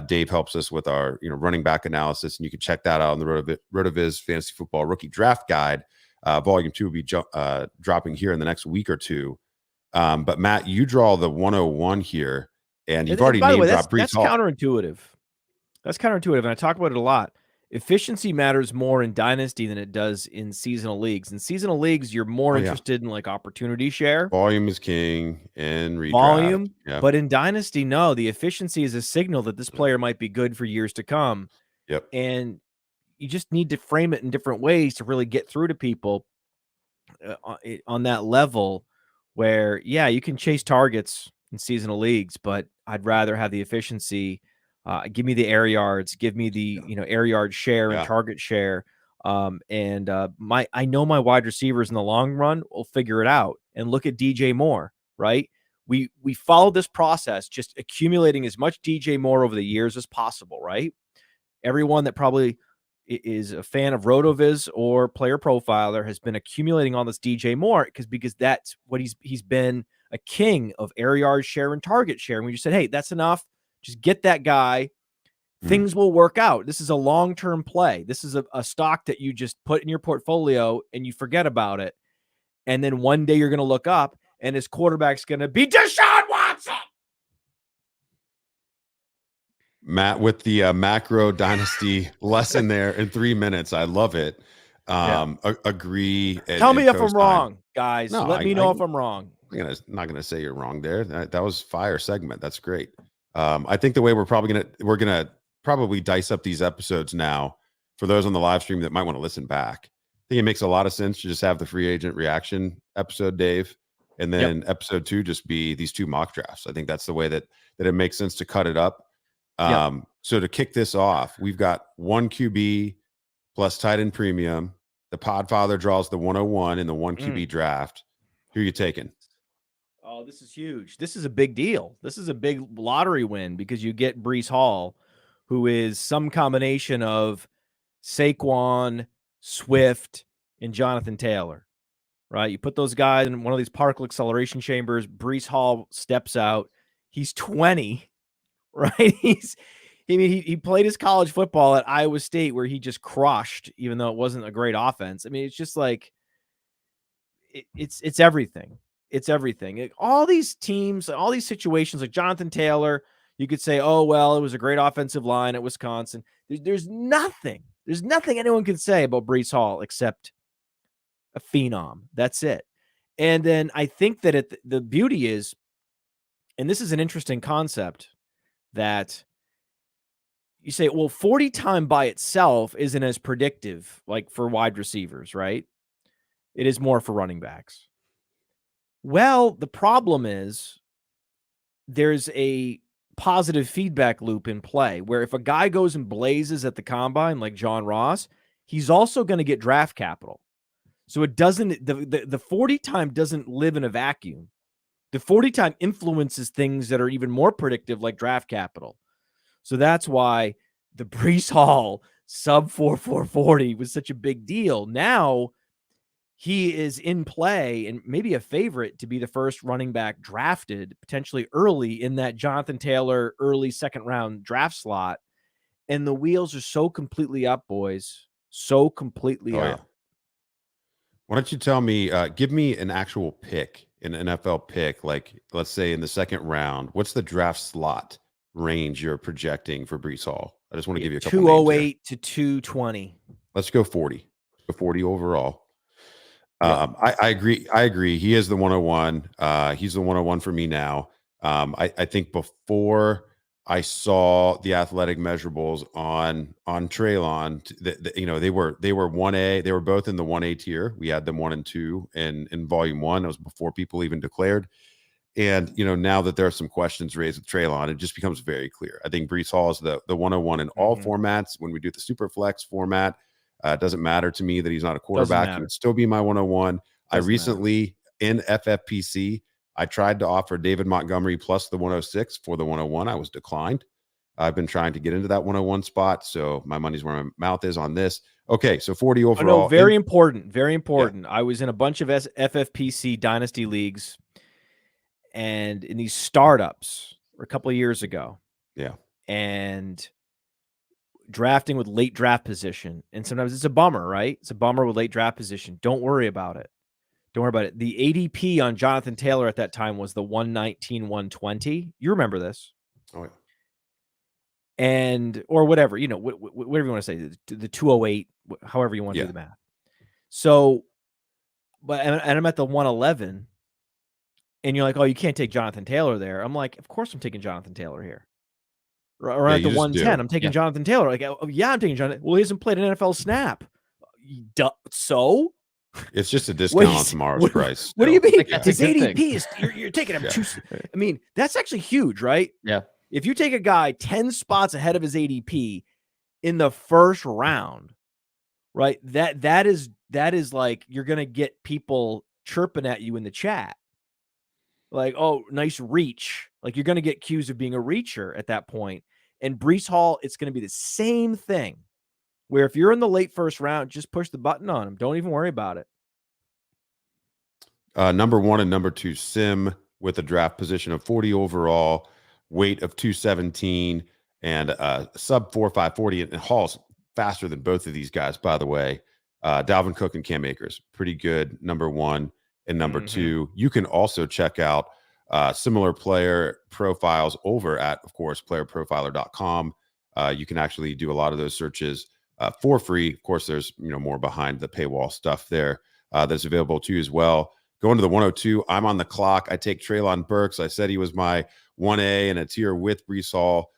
S3: Dave helps us with our running back analysis, and you can check that out on the RotoViz Fantasy Football Rookie Draft Guide. Volume 2 will be dropping here in the next week or two. But Matt, you draw the 101 here, and you've already named dropped Breece Hall.
S4: That's counterintuitive. That's counterintuitive, and I talk about it a lot. Efficiency matters more in dynasty than it does in seasonal leagues. In seasonal leagues, you're more interested in like opportunity share.
S3: Volume is king and redraft.
S4: Volume. Yeah. But in dynasty, no, the efficiency is a signal that this player might be good for years to come.
S3: Yep.
S4: And you just need to frame it in different ways to really get through to people on that level where, yeah, you can chase targets in seasonal leagues, but I'd rather have the efficiency. Give me the air yards, give me the air yard share and target share. I know my wide receivers in the long run will figure it out. And look at DJ Moore, right? We followed this process, just accumulating as much DJ Moore over the years as possible, right? Everyone that probably is a fan of RotoViz or Player Profiler has been accumulating all this DJ Moore because that's what he's been a king of air yard share and target share. And we just said, hey, that's enough. Just get that guy. Things will work out. This is a long-term play. This is a stock that you just put in your portfolio and you forget about it. And then one day you're going to look up and his quarterback's going to be Deshaun Watson.
S3: Matt with the macro dynasty lesson there in 3 minutes. I love it. Agree.
S4: Tell me if I'm wrong, guys.
S3: No,
S4: Let me know if I'm wrong.
S3: I'm not gonna say you're wrong there. That was fire segment. That's great. I think the way we're gonna probably dice up these episodes now for those on the live stream that might want to listen back. I think it makes a lot of sense to just have the free agent reaction episode, Dave, and then episode 2 just be these 2 mock drafts. I think that's the way that it makes sense to cut it up. So to kick this off, we've got 1 QB plus tight end premium. The Podfather draws the 101 in the 1 QB draft. Who are you taking?
S4: Oh, this is huge. This is a big deal. This is a big lottery win because you get Breece Hall, who is some combination of Saquon, Swift, and Jonathan Taylor, right? You put those guys in one of these particle acceleration chambers. Breece Hall steps out. He's 20, right? He played his college football at Iowa State where he just crushed, even though it wasn't a great offense. I mean, it's just like it's everything. It's everything. All these teams, all these situations, like Jonathan Taylor, you could say, oh, well, it was a great offensive line at Wisconsin. There's nothing. There's nothing anyone can say about Breece Hall except a phenom. That's it. And then I think that the beauty is, and this is an interesting concept, that you say, well, 40 time by itself isn't as predictive, like for wide receivers, right? It is more for running backs. Well, the problem is there's a positive feedback loop in play where if a guy goes and blazes at the combine, like John Ross, he's also going to get draft capital. So it doesn't, the 40 time doesn't live in a vacuum. The 40 time influences things that are even more predictive, like draft capital. So that's why the Breece Hall sub 4.40 was such a big deal. Now he is in play and maybe a favorite to be the first running back drafted potentially early in that Jonathan Taylor early second round draft slot. And the wheels are so completely up, boys. So completely up. Yeah.
S3: Why don't you tell me, give me an actual pick, an NFL pick, like let's say in the second round. What's the draft slot range you're projecting for Breece Hall? I just want to give you a couple
S4: 208 to 220.
S3: Let's go 40. Go 40 overall. I agree. He is the 101. He's the 101 for me now. I think before I saw the athletic measurables on Treylon, they were 1A. They were both in the 1A tier. We had them 1 and 2 in volume 1. That was before people even declared. And, now that there are some questions raised with Treylon, it just becomes very clear. I think Breece Hall is the 101 in all formats. When we do the super flex format, it doesn't matter to me that he's not a quarterback. He would still be my 101. I recently, in FFPC, I tried to offer David Montgomery plus the 106 for the 101. I was declined. I've been trying to get into that 101 spot, so my money's where my mouth is on this. Okay, so 40 overall.
S4: No, very important. Very important. Yeah. I was in a bunch of FFPC dynasty leagues and in these startups a couple of years ago.
S3: Yeah.
S4: And drafting with late draft position. And sometimes it's a bummer, right? It's a bummer with late draft position. Don't worry about it. Don't worry about it. The ADP on Jonathan Taylor at that time was the 119, 120. You remember this.
S3: Oh, yeah.
S4: And, or whatever, whatever you want to say, the 208, however you want to do the math. So, and I'm at the 111 and you're like, oh, you can't take Jonathan Taylor there. I'm like, of course I'm taking Jonathan Taylor here. or
S3: Yeah,
S4: at the
S3: you just
S4: 110.
S3: do.
S4: I'm taking
S2: Yeah.
S4: Jonathan Taylor. Like, oh, yeah, I'm taking Jonathan. Well, he hasn't played an NFL snap. So
S3: It's just a
S4: What
S3: discount
S4: is-
S3: on tomorrow's
S4: what-
S3: price.
S4: what do you
S3: still.
S4: mean?
S2: Like, that's
S4: His
S2: a good
S4: ADP
S2: thing.
S4: is you're taking him
S3: Yeah.
S4: two. I mean, that's actually huge, right?
S2: Yeah.
S4: If you take a guy 10 spots ahead of his ADP in the first round, right? That is like you're gonna get people chirping at you in the chat. Like, oh, nice reach. Like, you're gonna get accused of being a reacher at that point. And Breece Hall, it's gonna be the same thing. Where if you're in the late first round, just push the button on him. Don't even worry about it.
S3: Number 1 and number 2 sim with a draft position of 40 overall, weight of 217, and sub 4.540. And Hall's faster than both of these guys, by the way. Dalvin Cook and Cam Akers, pretty good. Number 1 and number 2. You can also check out similar player profiles over at, of course, playerprofiler.com. You can actually do a lot of those searches for free. Of course, there's more behind the paywall stuff there that's available to you as well. Going to the 102, I'm on the clock. I take Treylon Burks. I said he was my 1A and a tier with Breece Hall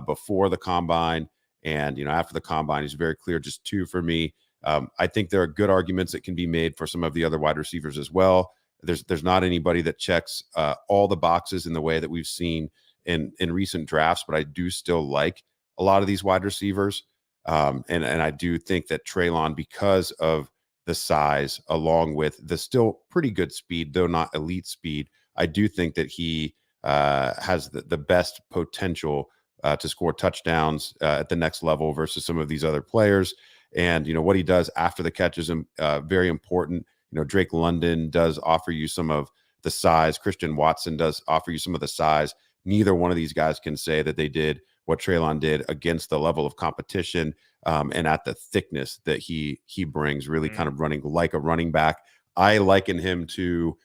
S3: before the combine. And, after the combine, he's very clear, just 2 for me. I think there are good arguments that can be made for some of the other wide receivers as well. There's not anybody that checks all the boxes in the way that we've seen in recent drafts, but I do still like a lot of these wide receivers. And I do think that Treylon, because of the size, along with the still pretty good speed, though not elite speed, I do think that he has the best potential to score touchdowns at the next level versus some of these other players. And, what he does after the catch is very important. Drake London does offer you some of the size. Christian Watson does offer you some of the size. Neither one of these guys can say that they did what Treylon did against the level of competition and at the thickness that he brings, really kind of running like a running back. I liken him to,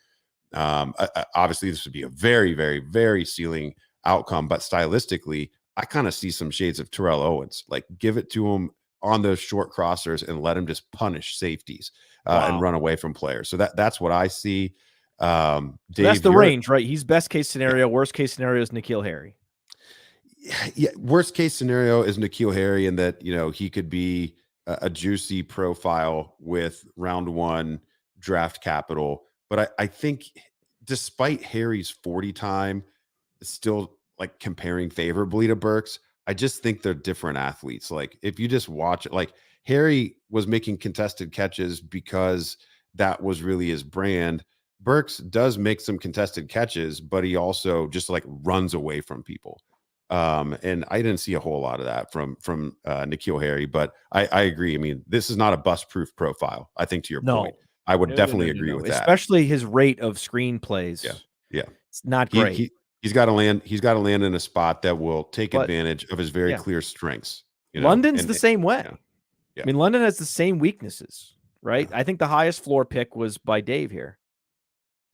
S3: obviously this would be a very, very, very ceiling outcome, but stylistically, I kind of see some shades of Terrell Owens. Like, give it to him on those short crossers and let him just punish safeties and run away from players. So that's what I see. Dave,
S4: that's the range, right? He's best case scenario. Worst case scenario is N'Keal Harry.
S3: Yeah, worst case scenario is N'Keal Harry, in that he could be a juicy profile with round 1 draft capital. But I think, despite Harry's 40 time, still like comparing favorably to Burks, I just think they're different athletes. Like, if you just watch it, like, Harry was making contested catches because that was really his brand. Burks does make some contested catches, but he also just like runs away from people. And I didn't see a whole lot of that from N'Keal Harry, but I agree. I mean, this is not a bust-proof profile, I think, to your point. I would definitely agree with that.
S4: Especially his rate of screen plays.
S3: Yeah.
S4: It's not great.
S3: He's got to land in a spot that will take advantage of his very clear strengths.
S4: London's the same way.
S3: Yeah.
S4: I mean, London has the same weaknesses, right? I think the highest floor pick was by Dave here.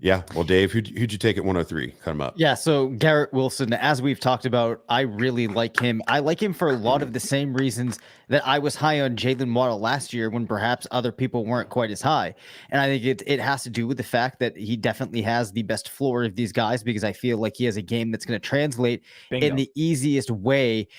S3: Yeah. Well, Dave, who'd you take at 103? Cut him up.
S2: Yeah. So Garrett Wilson, as we've talked about, I really like him. I like him for a lot of the same reasons that I was high on Jalen Waddle last year, when perhaps other people weren't quite as high. And I think it has to do with the fact that he definitely has the best floor of these guys, because I feel like he has a game that's going to translate in the easiest way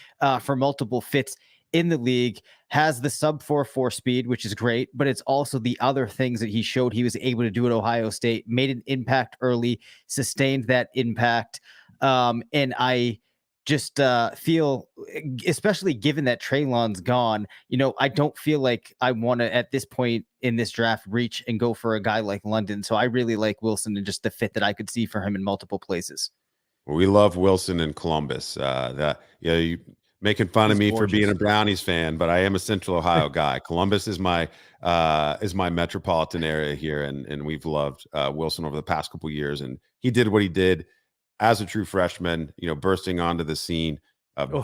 S2: for multiple fits in the league. Has the sub 4.4 speed, which is great, but it's also the other things that he showed he was able to do at Ohio State, made an impact early, sustained that impact. And I just feel, especially given that Treylon's gone, I don't feel like I want to, at this point in this draft, reach and go for a guy like London. So I really like Wilson and just the fit that I could see for him in multiple places.
S3: Well, we love Wilson in Columbus. You making fun of me for being a Brownies fan, but I am a Central Ohio guy. Columbus is my metropolitan area here, and we've loved Wilson over the past couple of years. And he did what he did as a true freshman, bursting onto the scene.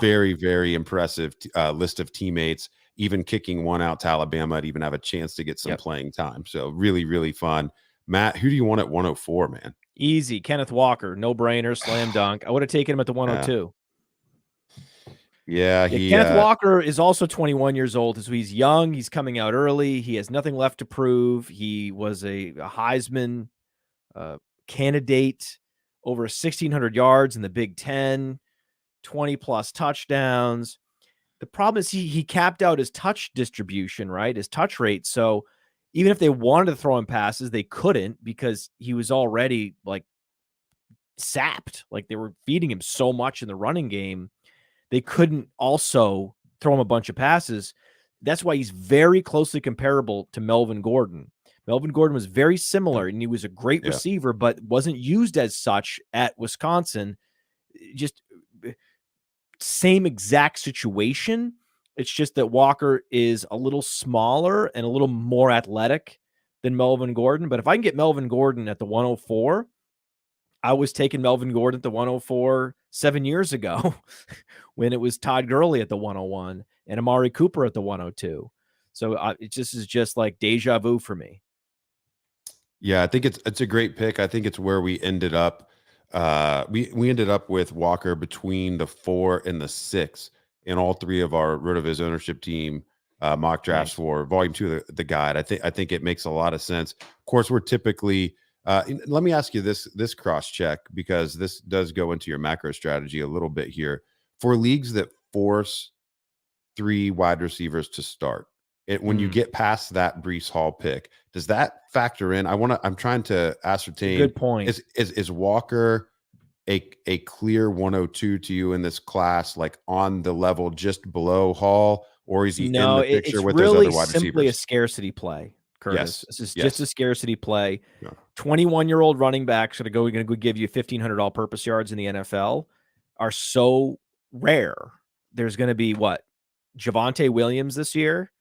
S3: Very, very impressive list of teammates, even kicking one out to Alabama to even have a chance to get some playing time. So really, really fun. Matt, who do you want at 104, man?
S4: Easy. Kenneth Walker, no brainer, slam dunk. I would have taken him at the 102.
S3: Yeah,
S4: Kenneth Walker is also 21 years old, so he's young. He's coming out early. He has nothing left to prove. He was a Heisman candidate, over 1,600 yards in the Big Ten. 20 plus touchdowns. The problem is he capped out his touch distribution, right? His touch rate. So even if they wanted to throw him passes, they couldn't because he was already like sapped. Like they were feeding him so much in the running game. They couldn't also throw him a bunch of passes. That's why he's very closely comparable to Melvin Gordon. Melvin Gordon was very similar, and he was a great receiver, but wasn't used as such at Wisconsin. Just same exact situation. It's just that Walker is a little smaller and a little more athletic than Melvin Gordon. But if I can get Melvin Gordon at the 104, I was taking Melvin Gordon at the 104 7 years ago when it was Todd Gurley at the 101 and Amari Cooper at the 102. So it just is just like deja vu for me.
S3: Yeah, I think it's a great pick. I think it's where we ended up. We ended up with Walker between the 4 and the 6 in all three of our RotoViz ownership team mock drafts for volume 2 of the guide. I think it makes a lot of sense. Of course, we're typically let me ask you this cross check, because this does go into your macro strategy a little bit here. For leagues that force 3 wide receivers to start, when you get past that Breece Hall pick, does that factor in? I'm trying to ascertain.
S4: Good point.
S3: Is Walker a clear 102 to you in this class, like on the level just below Hall, or is he in the picture with
S4: really
S3: those other wide receivers?
S4: Simply a scarcity play, Curtis.
S3: Yes.
S4: This is just a scarcity play.
S3: Yeah.
S4: 21-year-old running backs that are going to give you 1,500 all-purpose yards in the NFL are so rare. There's going to be Javonte Williams this year,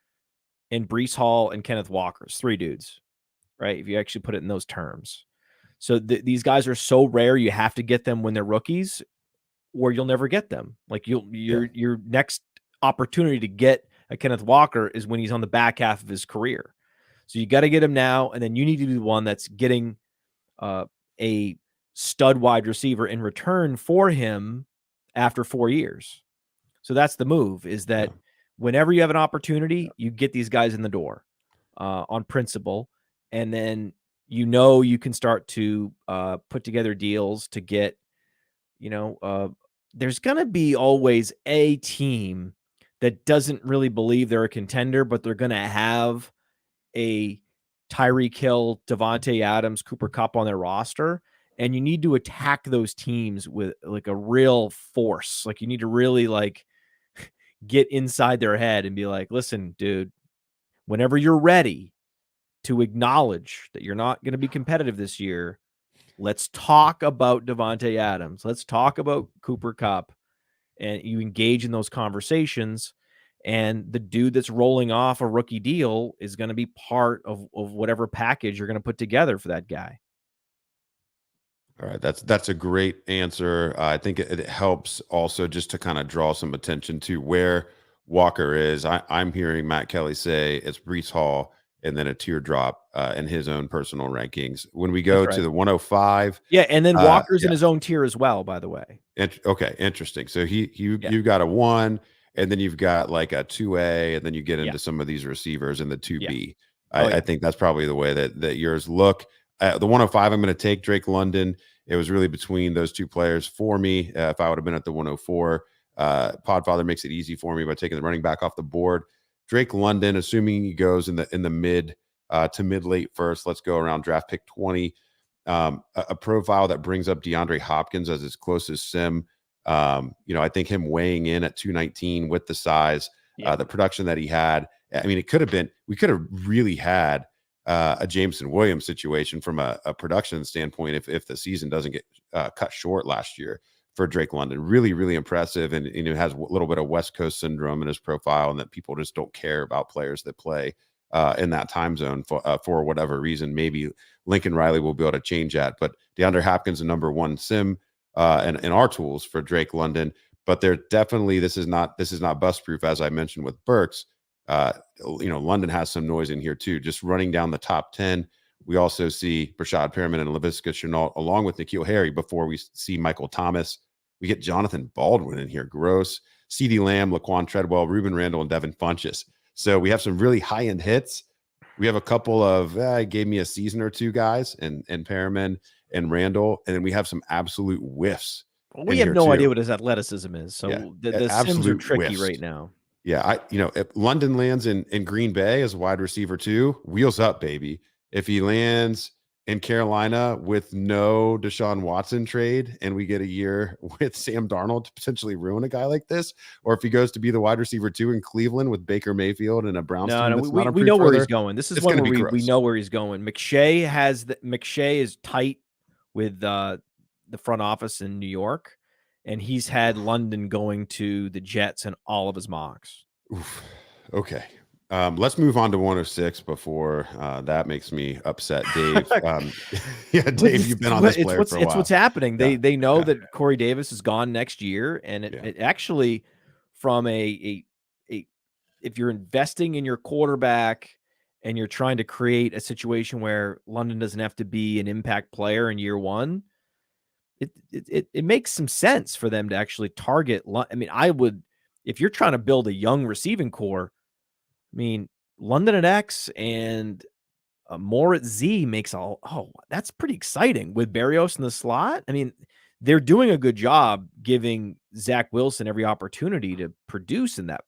S4: and Breece Hall and Kenneth Walker's 3 dudes, right? If you actually put it in those terms. So these guys are so rare, you have to get them when they're rookies, or you'll never get them. Like your next opportunity to get a Kenneth Walker is when he's on the back half of his career. So you got to get him now, and then you need to be the one that's getting a stud wide receiver in return for him after 4 years. So that's the move, is that whenever you have an opportunity, you get these guys in the door on principle, and then you can start to put together deals to get, there's going to be always a team that doesn't really believe they're a contender, but they're going to have a Tyreek Hill, Devontae Adams, Cooper Kupp on their roster, and you need to attack those teams with like a real force. Like you need to really get inside their head and be like, listen, dude, whenever you're ready to acknowledge that you're not going to be competitive this year, let's talk about Devontae Adams. Let's talk about Cooper Kupp. And you engage in those conversations, and the dude that's rolling off a rookie deal is going to be part of whatever package you're going to put together for that guy.
S3: All right, that's a great answer. I think it helps also just to kind of draw some attention to where Walker is. I'm hearing Matt Kelley say it's Breece Hall and then a teardrop in his own personal rankings. When we go to the 105.
S4: Yeah, and then Walker's in his own tier as well, by the way.
S3: Okay, interesting. So you've got a 1, and then you've got like a 2A, and then you get into some of these receivers in the 2B. Yeah. I think that's probably the way that yours look. The 105, I'm going to take Drake London. It was really between those 2 players for me. If I would have been at the 104, Podfather makes it easy for me by taking the running back off the board. Drake London, assuming he goes in the mid to mid late first, let's go around draft pick 20. A profile that brings up DeAndre Hopkins as his closest sim. I think him weighing in at 219 with the size, the production that he had. I mean, we could have really had a Jameson Williams situation from a production standpoint if the season doesn't get cut short last year for Drake London. Really, really impressive, and has a little bit of West Coast syndrome in his profile, and that people just don't care about players that play in that time zone for whatever reason. Maybe Lincoln Riley will be able to change that, but DeAndre Hopkins, the number 1 sim in our tools for Drake London. But they're definitely this is not bust proof, as I mentioned with Burks. London has some noise in here too. Just running down the top 10, we also see Brashad Perriman and Laviska Shenault along with N'Keal Harry before we see Michael Thomas. We get Jonathan Baldwin in here. Gross. CeeDee Lamb, Laquan Treadwell, Ruben Randall, and Devin Funchess. So we have some really high-end hits. We have a couple of gave me a season or 2 guys and Perriman and Randall, and then we have some absolute whiffs
S4: Well, we have no idea what his athleticism is, so the Sims are tricky right now.
S3: Yeah, if London lands in Green Bay as a wide receiver too, wheels up, baby. If he lands in Carolina with no Deshaun Watson trade and we get a year with Sam Darnold to potentially ruin a guy like this, or if he goes to be the wide receiver 2 in Cleveland with Baker Mayfield and a Browns team that's
S4: we know where he's going. This is one where we know where he's going. McShay is tight with the front office in New York, and he's had London going to the Jets in all of his mocks.
S3: Oof. Okay. Let's move on to 106 before that makes me upset, Dave. Dave, you've been on this player for a while.
S4: It's what's happening. They know that Corey Davis is gone next year, and it actually, from if you're investing in your quarterback and you're trying to create a situation where London doesn't have to be an impact player in year one, it makes some sense for them to actually target. I mean, I would, if you're trying to build a young receiving core, I mean, London at X and Moore at Z makes that's pretty exciting with Berrios in the slot. I mean, they're doing a good job giving Zach Wilson every opportunity to produce in that,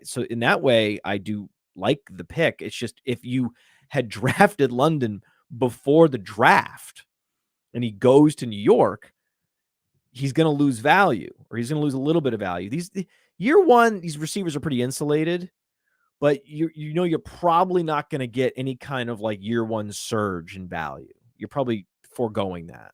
S4: so in that way, I do like the pick. It's just, if you had drafted London before the draft and he goes to New York, he's going to lose value, or he's going to lose a little bit of value. Year one, these receivers are pretty insulated. But you're probably not going to get any kind of like year one surge in value. You're probably foregoing that.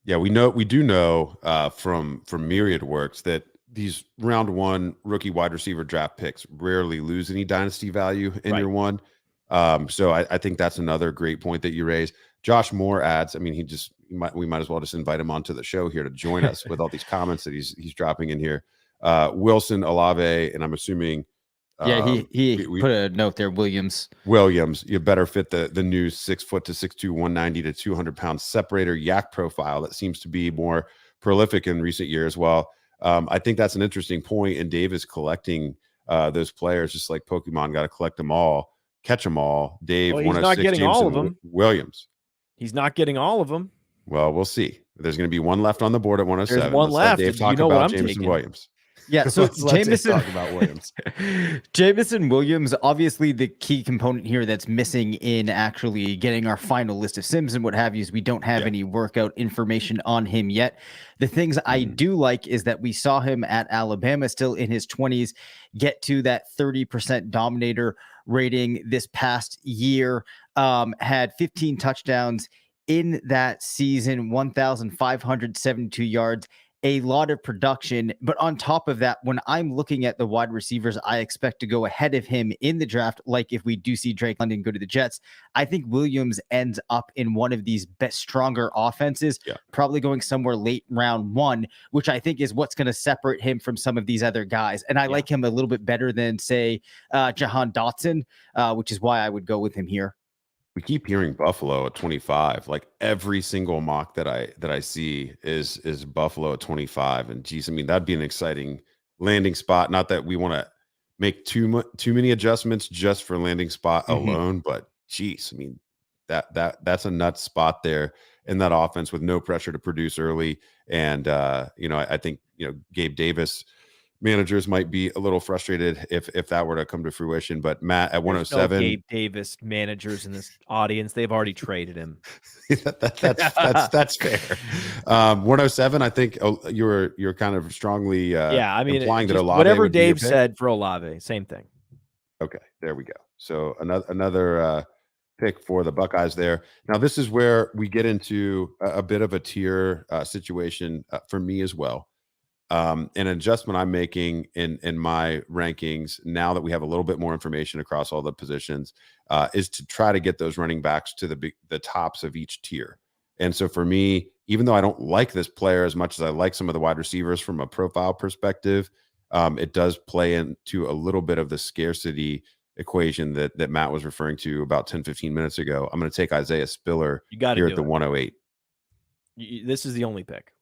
S3: Yeah, we do know from Myriad Works that these round one rookie wide receiver draft picks rarely lose any dynasty value in year one. So I think that's another great point that you raise. Josh Moore adds, I mean, we might as well just invite him onto the show here to join us with all these comments that he's dropping in here. Wilson, Olave, and I'm assuming.
S2: He put a note there. Williams,
S3: you better fit the new 6 foot to 6'2", 190 to 200 pound separator yak profile that seems to be more prolific in recent years. Well, I think that's an interesting point. And Dave is collecting those players just like Pokemon. Got to collect them all, catch them all. Dave,
S4: he's not getting
S3: Jameson
S4: all of them.
S3: Williams,
S4: he's not getting all of them.
S3: Well, we'll see. There's going to be one left on the board at 107.
S4: There's one left.
S3: Dave talk about Jameson Williams.
S2: Yeah, so Jameson,
S3: talk about Williams.
S2: Jameson Williams, obviously the key component here that's missing in actually getting our final list of Sims and what have you is we don't have any workout information on him yet. The things I do like is that we saw him at Alabama still in his 20s get to that 30% Dominator rating this past year, had 15 touchdowns in that season, 1,572 yards. A lot of production, but on top of that, when I'm looking at the wide receivers, I expect to go ahead of him in the draft. Like if we do see Drake London go to the Jets, I think Williams ends up in one of these best, stronger offenses, probably going somewhere late round 1, which I think is what's going to separate him from some of these other guys. And I like him a little bit better than, say, Jahan Dotson, which is why I would go with him here.
S3: We keep hearing Buffalo at 25. Like every single mock that I see is Buffalo at 25. And geez, I mean, that'd be an exciting landing spot. Not that we want to make too many adjustments just for landing spot alone, but geez, I mean, that's a nuts spot there in that offense with no pressure to produce early. And I think Gabe Davis managers might be a little frustrated if that were to come to fruition. But Matt at 107,
S4: no Gabe Davis managers in this audience, they've already traded him.
S3: that's fair. 107, I think you're kind of strongly implying that Olave,
S4: whatever Dave said for Olave, same thing.
S3: Okay, there we go. So another pick for the Buckeyes there. Now this is where we get into a bit of a tier situation for me as well. An adjustment I'm making in my rankings now that we have a little bit more information across all the positions is to try to get those running backs to the tops of each tier. And so for me, even though I don't like this player as much as I like some of the wide receivers from a profile perspective, it does play into a little bit of the scarcity equation that Matt was referring to about 10-15 minutes ago. I'm going to take Isaiah Spiller here at the 108.
S4: This is the only pick.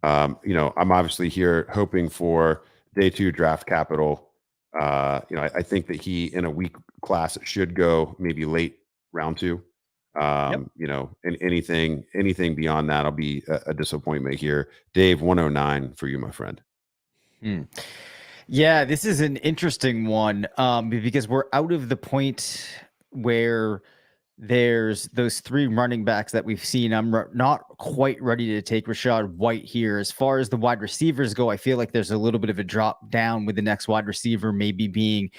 S3: I'm obviously here hoping for day 2 draft capital. I think that he in a weak class should go maybe late round 2. You know, and anything beyond that will be a disappointment here. Dave, 109 for you, my friend.
S2: Yeah, this is an interesting one because we're out of the point where there's those three running backs that we've seen. I'm not quite ready to take Rachaad White here. As far as the wide receivers go, I feel like there's a little bit of a drop down with the next wide receiver maybe being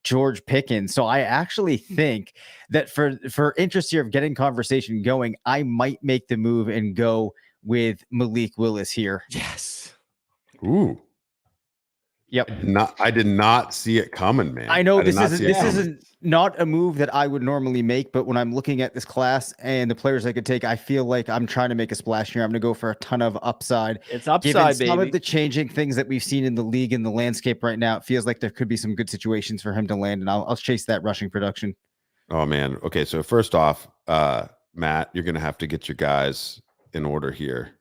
S2: George Pickens. So I actually think that for interest here of getting conversation going, I might make the move and go with Malik Willis here.
S4: Yes.
S3: Ooh.
S2: Yep.
S3: I did not see it coming, man.
S2: I know this isn't not a move that I would normally make, but when I'm looking at this class and the players I could take, I feel like I'm trying to make a splash here. I'm going to go for a ton of upside.
S4: It's upside,
S2: given
S4: baby.
S2: Some of the changing things that we've seen in the league and the landscape right now, it feels like there could be some good situations for him to land, and I'll chase that rushing production.
S3: Oh man. Okay, so first off, Matt, you're going to have to get your guys in order here.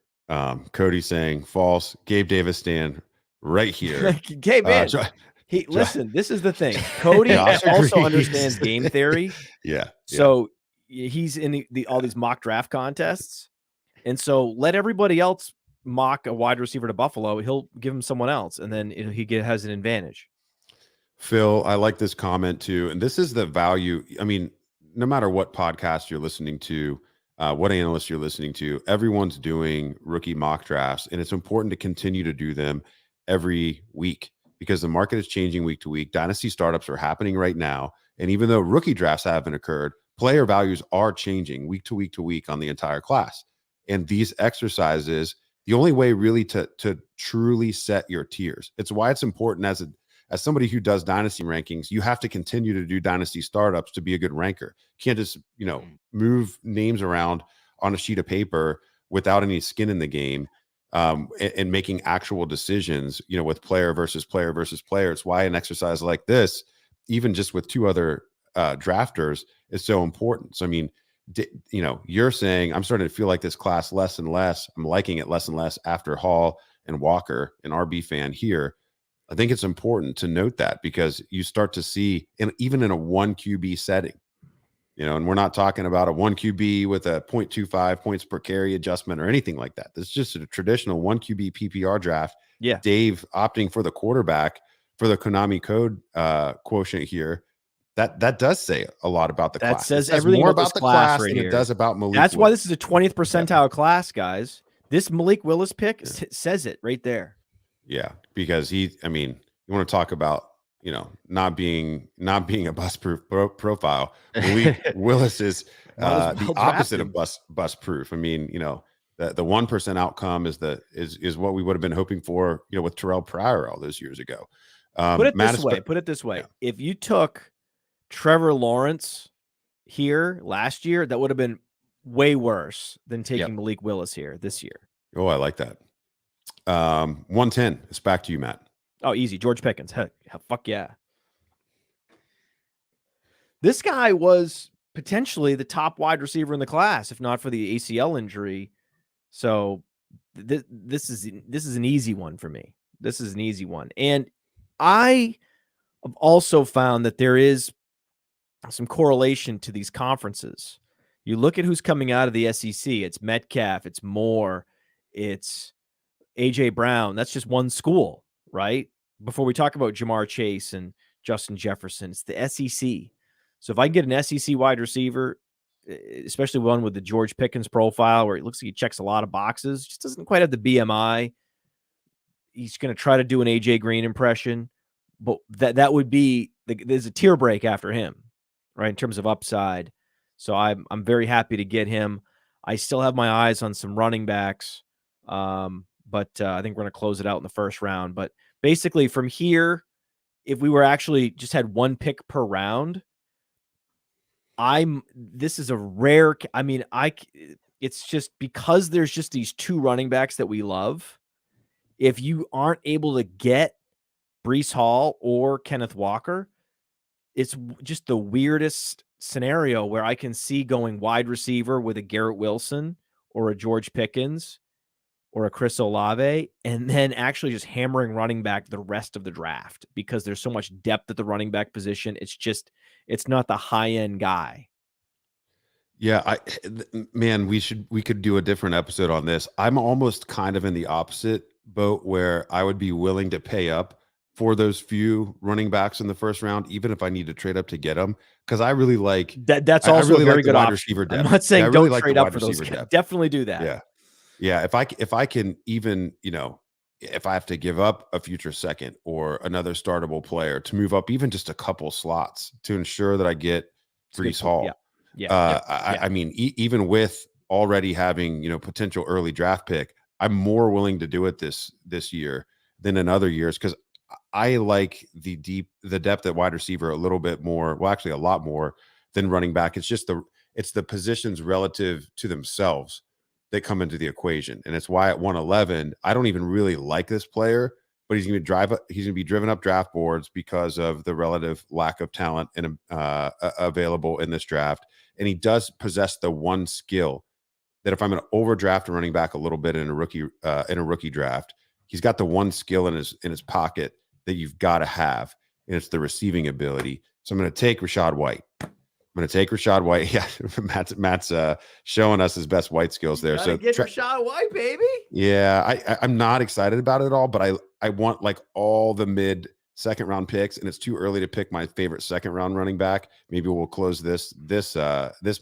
S3: Cody saying false. Gabe Davis stand right here.
S4: Gabe, man. Listen, this is the thing. Cody also understands game theory.
S3: Yeah.
S4: So he's in all these mock draft contests. And so let everybody else mock a wide receiver to Buffalo. He'll give him someone else, and then has an advantage.
S3: Phil, I like this comment too. And this is the value. I mean, no matter what podcast you're listening to, what analyst you're listening to, everyone's doing rookie mock drafts, and it's important to continue to do them every week because the market is changing week to week. Dynasty startups are happening right now. And even though rookie drafts haven't occurred, player values are changing week to week to week on the entire class. And these exercises, the only way really to truly set your tiers. It's why it's important as somebody who does dynasty rankings, you have to continue to do dynasty startups to be a good ranker. You can't just, move names around on a sheet of paper without any skin in the game. And making actual decisions, with player versus player versus player. It's why an exercise like this, even just with two other drafters, is so important. So, I mean, you're saying I'm starting to feel like this class less and less. I'm liking it less and less after Hall and Walker, an RB fan here. I think it's important to note that because you start to see, even in a one QB setting, and we're not talking about a 1 QB with a 0.25 points per carry adjustment or anything like that. This is just a traditional 1 QB PPR draft.
S4: Yeah.
S3: Dave opting for the quarterback for the Konami code quotient here. That does say a lot about the class.
S4: That says everything more about the class
S3: than
S4: here.
S3: It does about Malik
S4: That's
S3: Willis.
S4: why this is a 20th percentile class, guys. This Malik Willis pick says it right there.
S3: Yeah, because you want to talk about not being a bust-proof profile. Willis is the opposite of bust-proof. I mean, the 1% outcome is what we would have been hoping for, with Terrell Pryor all those years ago.
S4: Put it this way. Yeah. If you took Trevor Lawrence here last year, that would have been way worse than taking Malik Willis here this year.
S3: Oh, I like that. 110. It's back to you, Matt.
S4: Oh, easy. George Pickens. Heck, fuck yeah. This guy was potentially the top wide receiver in the class, if not for the ACL injury. So this is an easy one for me. This is an easy one. And I have also found that there is some correlation to these conferences. You look at who's coming out of the SEC. It's Metcalf. It's Moore. It's A.J. Brown. That's just one school, right? Before we talk about Jamar Chase and Justin Jefferson, it's the SEC. So if I get an SEC wide receiver, especially one with the George Pickens profile where it looks like he checks a lot of boxes, just doesn't quite have the BMI. He's going to try to do an AJ Green impression, but that would be there's a tier break after him, right? In terms of upside. So I'm very happy to get him. I still have my eyes on some running backs. But I think we're going to close it out in the first round. But basically from here, if we were actually just had one pick per round, this is a rare. It's just because there's just these two running backs that we love. If you aren't able to get Breece Hall or Kenneth Walker, it's just the weirdest scenario where I can see going wide receiver with a Garrett Wilson or a George Pickens or a Chris Olave, and then actually just hammering running back the rest of the draft because there's so much depth at the running back position. It's not the high-end guy.
S3: Yeah, man, we could do a different episode on this. I'm almost kind of in the opposite boat where I would be willing to pay up for those few running backs in the first round, even if I need to trade up to get them, because I really like
S4: that. That's
S3: I
S4: also
S3: really
S4: a very
S3: like the
S4: good
S3: wide
S4: option.
S3: receiver depth.
S4: I'm not saying
S3: I really
S4: don't
S3: like
S4: trade
S3: the
S4: up
S3: wide
S4: for those
S3: receiver
S4: guys.
S3: depth.
S4: Definitely do that.
S3: Yeah. If I can even, if I have to give up a future second or another startable player to move up even just a couple slots to ensure that I get Breece Hall. I mean, even with already having, potential early draft pick, I'm more willing to do it this year than in other years, because I like the depth at wide receiver a little bit more. Well, actually a lot more than running back. It's just the positions relative to themselves that come into the equation. And it's why at 111, I don't even really like this player, but he's going to be driven up draft boards because of the relative lack of talent available in this draft. And he does possess the one skill that if I'm going to overdraft a running back a little bit in a rookie draft, he's got the one skill in his pocket that you've got to have, and it's the receiving ability. So I'm going to take Rachaad White. Yeah, Matt's showing us his best White skills there. So
S4: get Rachaad White, baby.
S3: Yeah, I'm not excited about it at all, but I want like all the mid second round picks, and it's too early to pick my favorite second round running back. Maybe we'll close this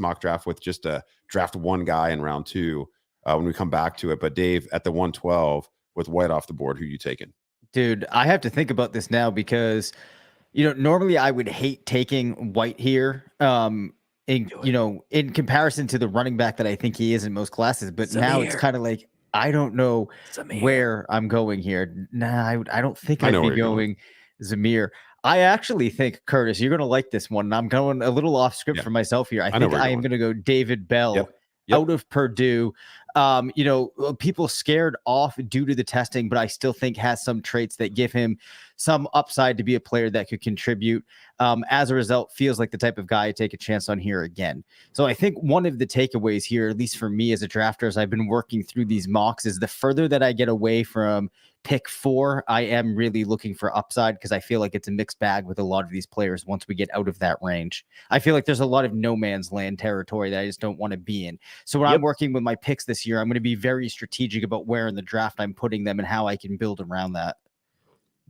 S3: mock draft with just a draft one guy in round 2 when we come back to it. But Dave, at the 112 with White off the board, who you taking?
S2: Dude, I have to think about this now because, normally I would hate taking White here. In comparison to the running back that I think he is in most classes, but now it's kind of like I don't know where I'm going here. Nah, I don't think I'd be going Zamir. I actually think, Curtis, you're going to like this one. I'm going a little off script for myself here. I think I am going to go David Bell out of Purdue. People scared off due to the testing, but I still think has some traits that give him some upside to be a player that could contribute. As a result, feels like the type of guy I take a chance on here again. So I think one of the takeaways here, at least for me as a drafter, as I've been working through these mocks, is the further that I get away from pick 4, I am really looking for upside, because I feel like it's a mixed bag with a lot of these players once we get out of that range. I feel like there's a lot of no man's land territory that I just don't want to be in. So when I'm working with my picks this year, I'm going to be very strategic about where in the draft I'm putting them and how I can build around that.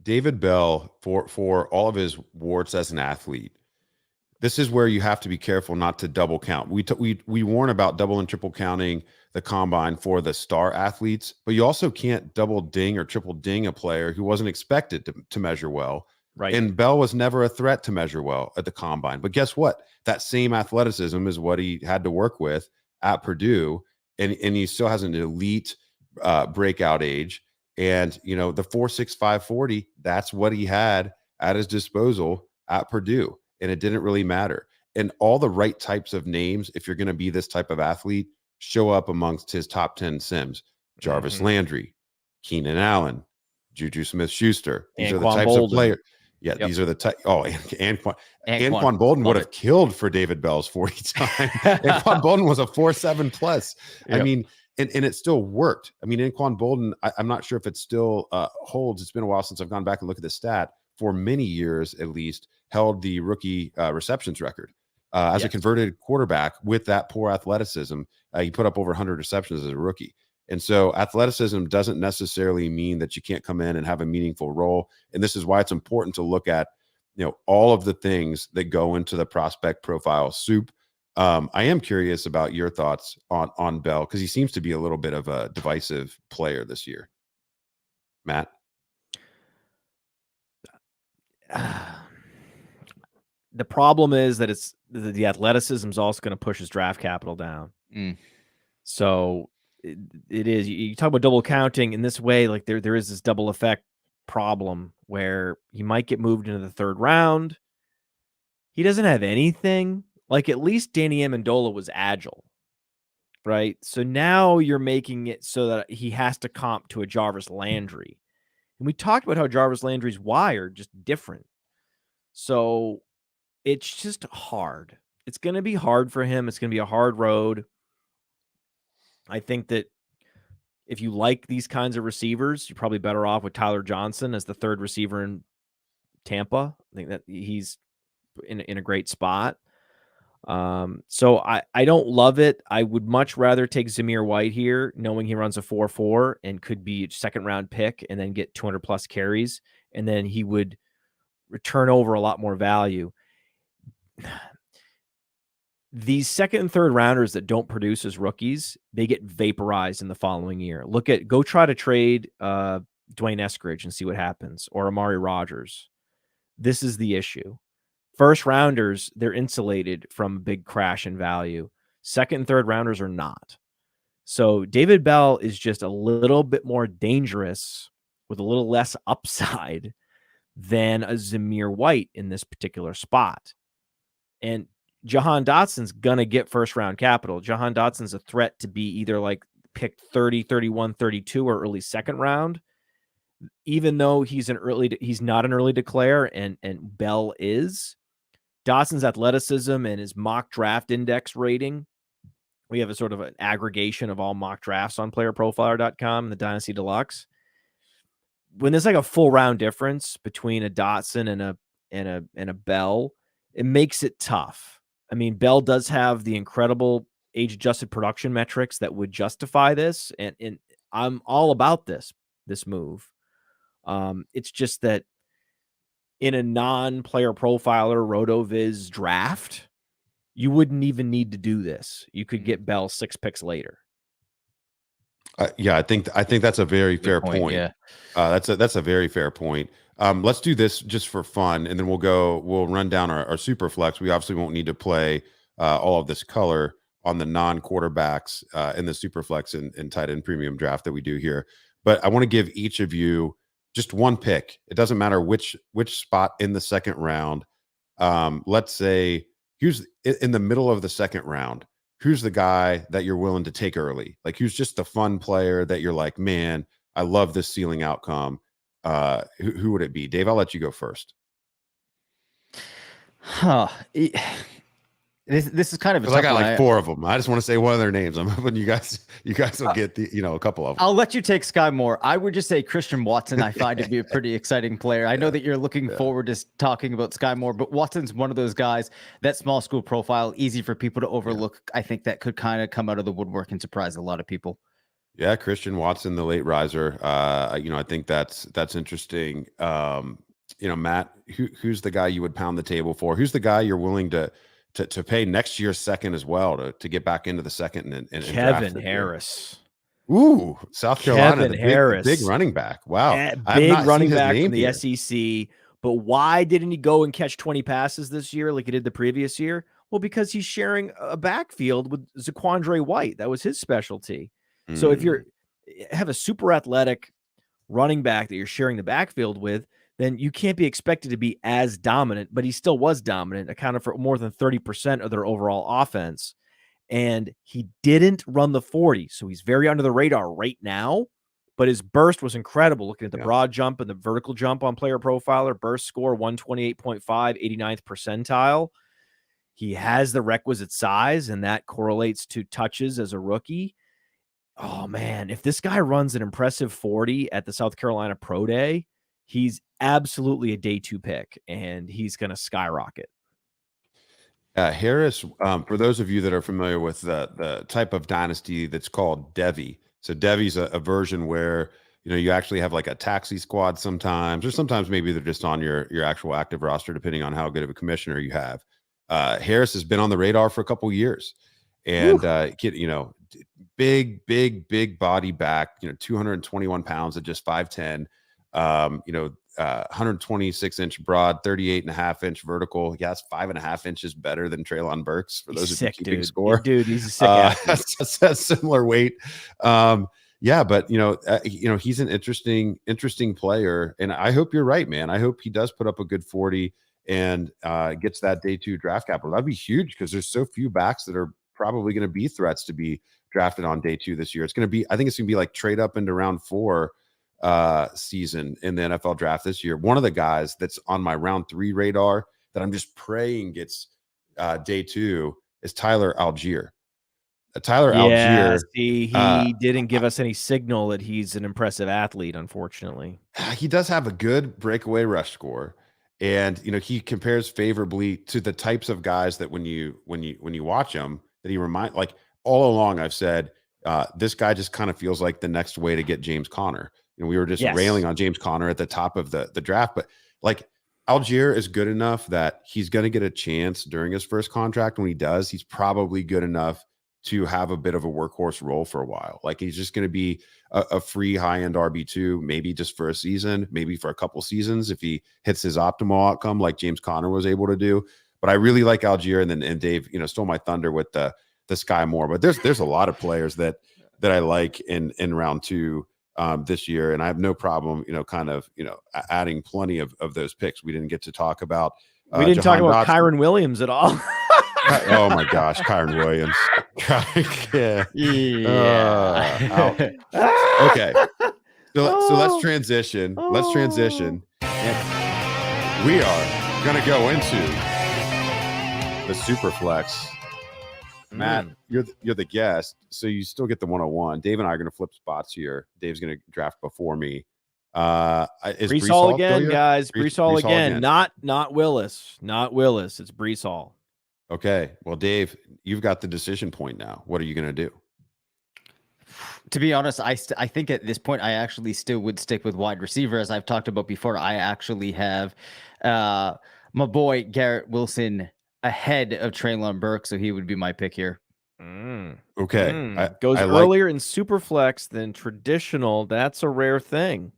S3: David Bell, for all of his warts as an athlete, this is where you have to be careful not to double count. We warn about double and triple counting the combine for the star athletes, but you also can't double ding or triple ding a player who wasn't expected to measure well.
S4: Right.
S3: And Bell was never a threat to measure well at the combine. But guess what? That same athleticism is what he had to work with at Purdue, and he still has an elite breakout age. And the 4.65 40, that's what he had at his disposal at Purdue. And it didn't really matter. And all the right types of names, if you're going to be this type of athlete, show up amongst his top 10 Sims. Jarvis Landry, Keenan Allen, Juju Smith-Schuster. These are the types of players. Yeah, these are the type. Oh, Anquan Bolden would have killed for David Bell's 40 time. Anquan Bolden was a 4.7 plus. I mean, and it still worked. I mean, Anquan Bolden, I'm not sure if it still holds. It's been a while since I've gone back and looked at the stat. For many years, at least, held the rookie receptions record as a converted quarterback with that poor athleticism. He put up over 100 receptions as a rookie. And so athleticism doesn't necessarily mean that you can't come in and have a meaningful role. And this is why it's important to look at, all of the things that go into the prospect profile soup. I am curious about your thoughts on Bell, because he seems to be a little bit of a divisive player this year. Matt?
S4: The problem is that it's the athleticism is also going to push his draft capital down. So it is. You talk about double counting in this way, like there is this double effect problem where he might get moved into the 3rd round. He doesn't have anything. Like, at least Danny Amendola was agile, right? So now you're making it so that he has to comp to a Jarvis Landry. And we talked about how Jarvis Landry's wired, just different. So it's just hard. It's going to be hard for him. It's going to be a hard road. I think that if you like these kinds of receivers, you're probably better off with Tyler Johnson as the 3rd receiver in Tampa. I think that he's in a great spot. So I don't love it. I would much rather take Zamir White here, knowing he runs a 4.4 and could be a second round pick and then get 200 plus carries. And then he would return over a lot more value. These second and third rounders that don't produce as rookies, they get vaporized in the following year. Go try to trade Dwayne Eskridge and see what happens, or Amari Rogers. This is the issue. First rounders, they're insulated from a big crash in value. Second and third rounders are not. So David Bell is just a little bit more dangerous with a little less upside than a Zamir White in this particular spot. And Jahan Dotson's going to get first round capital. Jahan Dotson's a threat to be either like picked 30, 31, 32 or early second round. Even though he's not an early declare and Bell is. Dotson's athleticism and his mock draft index rating. We have a sort of an aggregation of all mock drafts on playerprofiler.com and the Dynasty Deluxe. When there's like a full round difference between a Dotson and a Bell, it makes it tough. I mean, Bell does have the incredible age-adjusted production metrics that would justify this, and I'm all about this move. It's just that in a non-player profiler RotoViz draft, you wouldn't even need to do this. You could get Bell 6 picks later.
S3: Yeah, I think that's a very fair point.
S2: Yeah,
S3: that's a very fair point. Let's do this just for fun, and then we'll run down our super flex. We obviously won't need to play all of this color on the non-quarterbacks in the super flex and tight end premium draft that we do here. But I want to give each of you just one pick. It doesn't matter which spot in the second round. Let's say who's in the middle of the second round. Who's the guy that you're willing to take early? Like, who's just the fun player that you're like, man, I love this ceiling outcome. Who would it be? Dave, I'll let you go first.
S2: This is kind of a tough
S3: I got
S2: one.
S3: like 4 of them. I just want to say one of their names. I'm hoping you guys will get a couple of them.
S2: I'll let you take Sky Moore. I would just say Christian Watson. I find to be a pretty exciting player. I know that you're looking forward to talking about Sky Moore, but Watson's one of those guys, that small school profile, easy for people to overlook. I think that could kind of come out of the woodwork and surprise a lot of people.
S3: Yeah, Christian Watson, the late riser. I think that's interesting. Matt, who's the guy you would pound the table for? Who's the guy you're willing to pay next year's second as well to get back into the second and
S4: Kevin Harris.
S3: Ooh, South Carolina,
S4: Kevin Harris,
S3: big running back. Wow,
S4: big running back from the SEC. But why didn't he go and catch 20 passes this year like he did the previous year? Well, because he's sharing a backfield with Zaquandre White. That was his specialty. So if you have a super athletic running back that you're sharing the backfield with, then you can't be expected to be as dominant, but he still was dominant, accounted for more than 30% of their overall offense. And he didn't run the 40, so he's very under the radar right now, but his burst was incredible. Looking at the broad jump and the vertical jump on Player Profiler, burst score 128.5, 89th percentile. He has the requisite size, and that correlates to touches as a rookie. Oh, man, if this guy runs an impressive 40 at the South Carolina Pro Day, he's absolutely a day 2 pick, and he's going to skyrocket.
S3: Harris, for those of you that are familiar with the type of dynasty that's called Devy. So Devy's a version where, you actually have like a taxi squad sometimes, or sometimes maybe they're just on your actual active roster, depending on how good of a commissioner you have. Harris has been on the radar for a couple years, and big body back, 221 pounds at just 5'10", 126-inch broad, 38.5-inch vertical. Yeah, it's 5.5 inches better than Treylon Burks for those of you keeping score.
S4: Dude, he's a sick athlete.
S3: That's similar weight. But he's an interesting player, and I hope you're right, man. I hope he does put up a good 40 and gets that day 2 draft capital. That'd be huge because there's so few backs that are probably going to be threats to be drafted on day 2 this year. I think it's going to be like trade up into round 4 season in the NFL draft this year. One of the guys that's on my round 3 radar that I'm just praying gets day 2 is Tyler Algiere. Algiere.
S4: See, he didn't give us any signal that he's an impressive athlete, unfortunately.
S3: He does have a good breakaway rush score, And he compares favorably to the types of guys that when you watch him, that he like all along I've said this guy just kind of feels like the next way to get James Conner. We were just railing on James Conner at the top of the draft, but like Algiere is good enough that he's going to get a chance during his first contract. When he does, he's probably good enough to have a bit of a workhorse role for a while. Like he's just going to be a free high-end RB2, maybe just for a season, maybe for a couple seasons if he hits his optimal outcome like James Conner was able to do. But I really like Algiere, and Dave, stole my thunder with the Sky Moore. But there's a lot of players that I like in round 2 this year, and I have no problem, adding plenty of those picks. We didn't get to talk about.
S4: We didn't talk about Kyron Williams at all.
S3: Oh my gosh, Kyron Williams. Okay. So let's transition. And we are going to go into the super flex. Matt, you're the guest, so you still get the 101. Dave and I are going to flip spots here. Dave's going to draft before me. Is
S4: Brees Hall again, guys. Brees Hall again. Not Willis. Not Willis. It's Brees Hall.
S3: Okay. Well, Dave, you've got the decision point now. What are you going to do?
S2: To be honest, I think at this point, I actually still would stick with wide receiver. As I've talked about before, I actually have my boy Garrett Wilson ahead of Treylon Burks, so he would be my pick here.
S3: Okay.
S4: Goes earlier in Superflex than traditional. That's a rare thing.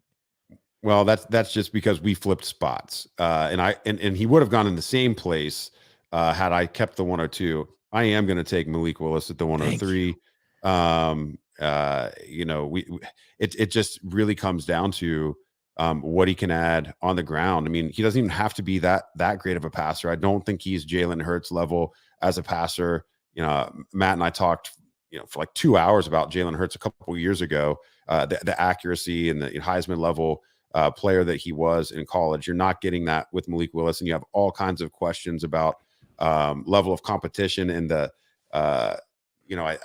S3: Well, that's just because we flipped spots. And he would have gone in the same place had I kept the 102. I am going to take Malik Willis at the 103. It just really comes down to what he can add on the ground. I mean, he doesn't even have to be that great of a passer. I don't think he's Jalen Hurts level as a passer. Matt and I talked, for like 2 hours about Jalen Hurts a couple of years ago, the accuracy and the Heisman level player that he was in college. You're not getting that with Malik Willis, and you have all kinds of questions about level of competition and I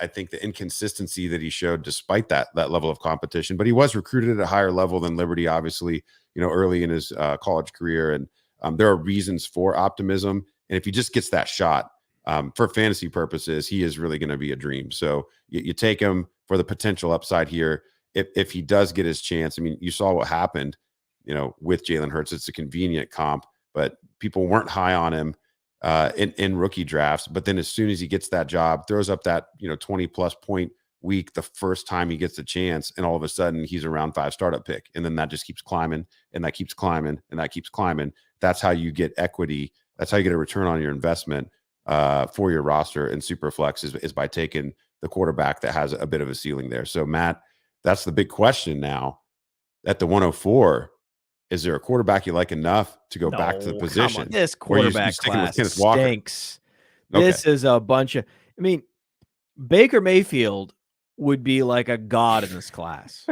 S3: think the inconsistency that he showed despite that level of competition. But he was recruited at a higher level than Liberty, obviously, early in his college career. And there are reasons for optimism. And if he just gets that shot for fantasy purposes, he is really going to be a dream. So you take him for the potential upside here. If he does get his chance, I mean, you saw what happened, with Jalen Hurts. It's a convenient comp, but people weren't high on him in rookie drafts. But then as soon as he gets that job, throws up that 20+ point week the first time he gets a chance, and all of a sudden he's a round 5 startup pick, and then that just keeps climbing, and that keeps climbing, and that keeps climbing. That's how you get equity. That's how you get a return on your investment for your roster in Superflex is by taking the quarterback that has a bit of a ceiling there. So Matt, that's the big question now at the 104. Is there a quarterback you like enough to go back to the position?
S4: This quarterback class
S3: Kenneth Walker?
S4: Stinks. This is a bunch of. I mean, Baker Mayfield would be like a god in this class.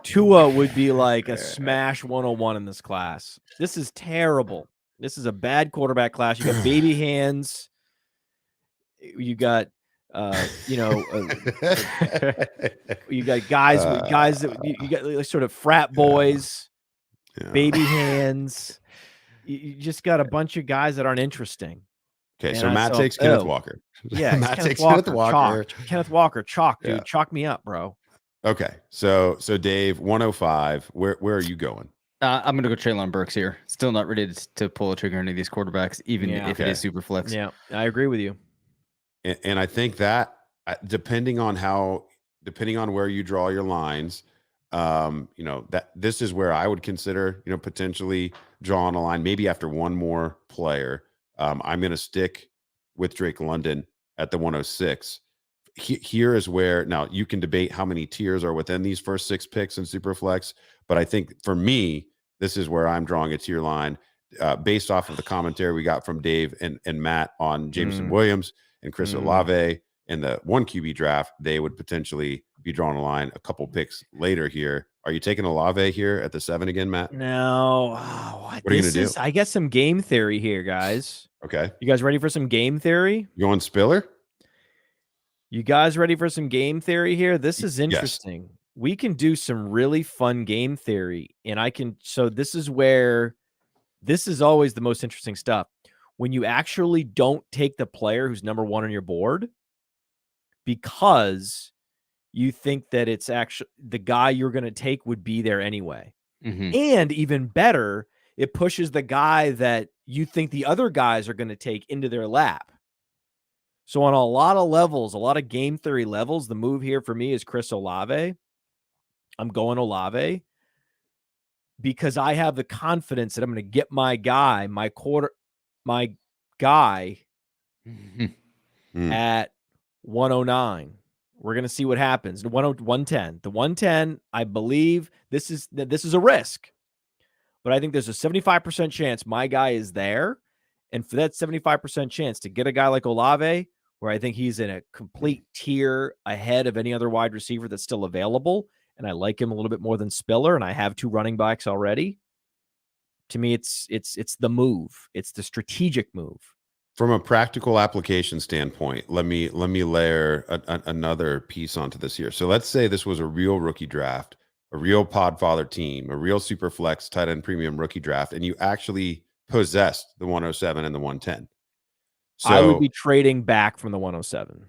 S4: Tua would be like a smash 101 in this class. This is terrible. This is a bad quarterback class. You got baby hands. You got, you got guys that you got like sort of frat boys. Yeah. Baby hands. You just got a bunch of guys that aren't interesting.
S3: Okay, so Matt takes Kenneth Walker.
S4: Yeah,
S3: Matt takes Kenneth Walker.
S4: Kenneth Walker, chalk, dude. Yeah. Chalk me up, bro.
S3: Okay, so Dave, 105. Where are you going?
S2: I'm going to go Treylon Burks here. Still not ready to pull a trigger on any of these quarterbacks, even if it is super flex.
S4: Yeah, I agree with you.
S3: And I think that depending on where you draw your lines, that this is where I would consider, potentially drawing a line, maybe after one more player. I'm going to stick with Drake London at the 106. Here is where, now you can debate how many tiers are within these first 6 picks in Superflex, but I think for me, this is where I'm drawing a tier line based off of the commentary we got from Dave and Matt on Jameson Williams and Chris Olave in the 1 QB draft. They would potentially be drawing a line a couple picks later here. Are you taking Olave here at the 7 again, Matt?
S4: No.
S3: What are you going to do?
S4: I get some game theory here, guys.
S3: Okay.
S4: You guys ready for some game theory?
S3: You going Spiller?
S4: You guys ready for some game theory here? This is interesting. Yes. We can do some really fun game theory, and so this is where this is always the most interesting stuff. When you actually don't take the player who's number one on your board because you think that it's actually the guy you're going to take would be there anyway. And even better, it pushes the guy that you think the other guys are going to take into their lap. So on a lot of levels, a lot of game theory levels, the move here for me is Chris Olave. I'm going Olave because I have the confidence that I'm going to get my guy, my guy at 109. We're going to see what happens. The 110. The 110, I believe this is a risk. But I think there's a 75% chance my guy is there. And for that 75% chance to get a guy like Olave, where I think he's in a complete tier ahead of any other wide receiver that's still available, and I like him a little bit more than Spiller, and I have 2 running backs already. To me, it's the move. It's the strategic move.
S3: From a practical application standpoint, let me layer another piece onto this here. So let's say this was a real rookie draft, a real Podfather team, a real super flex tight end premium rookie draft, and you actually possessed the 107 and the 110. So
S4: I would be trading back from the 107.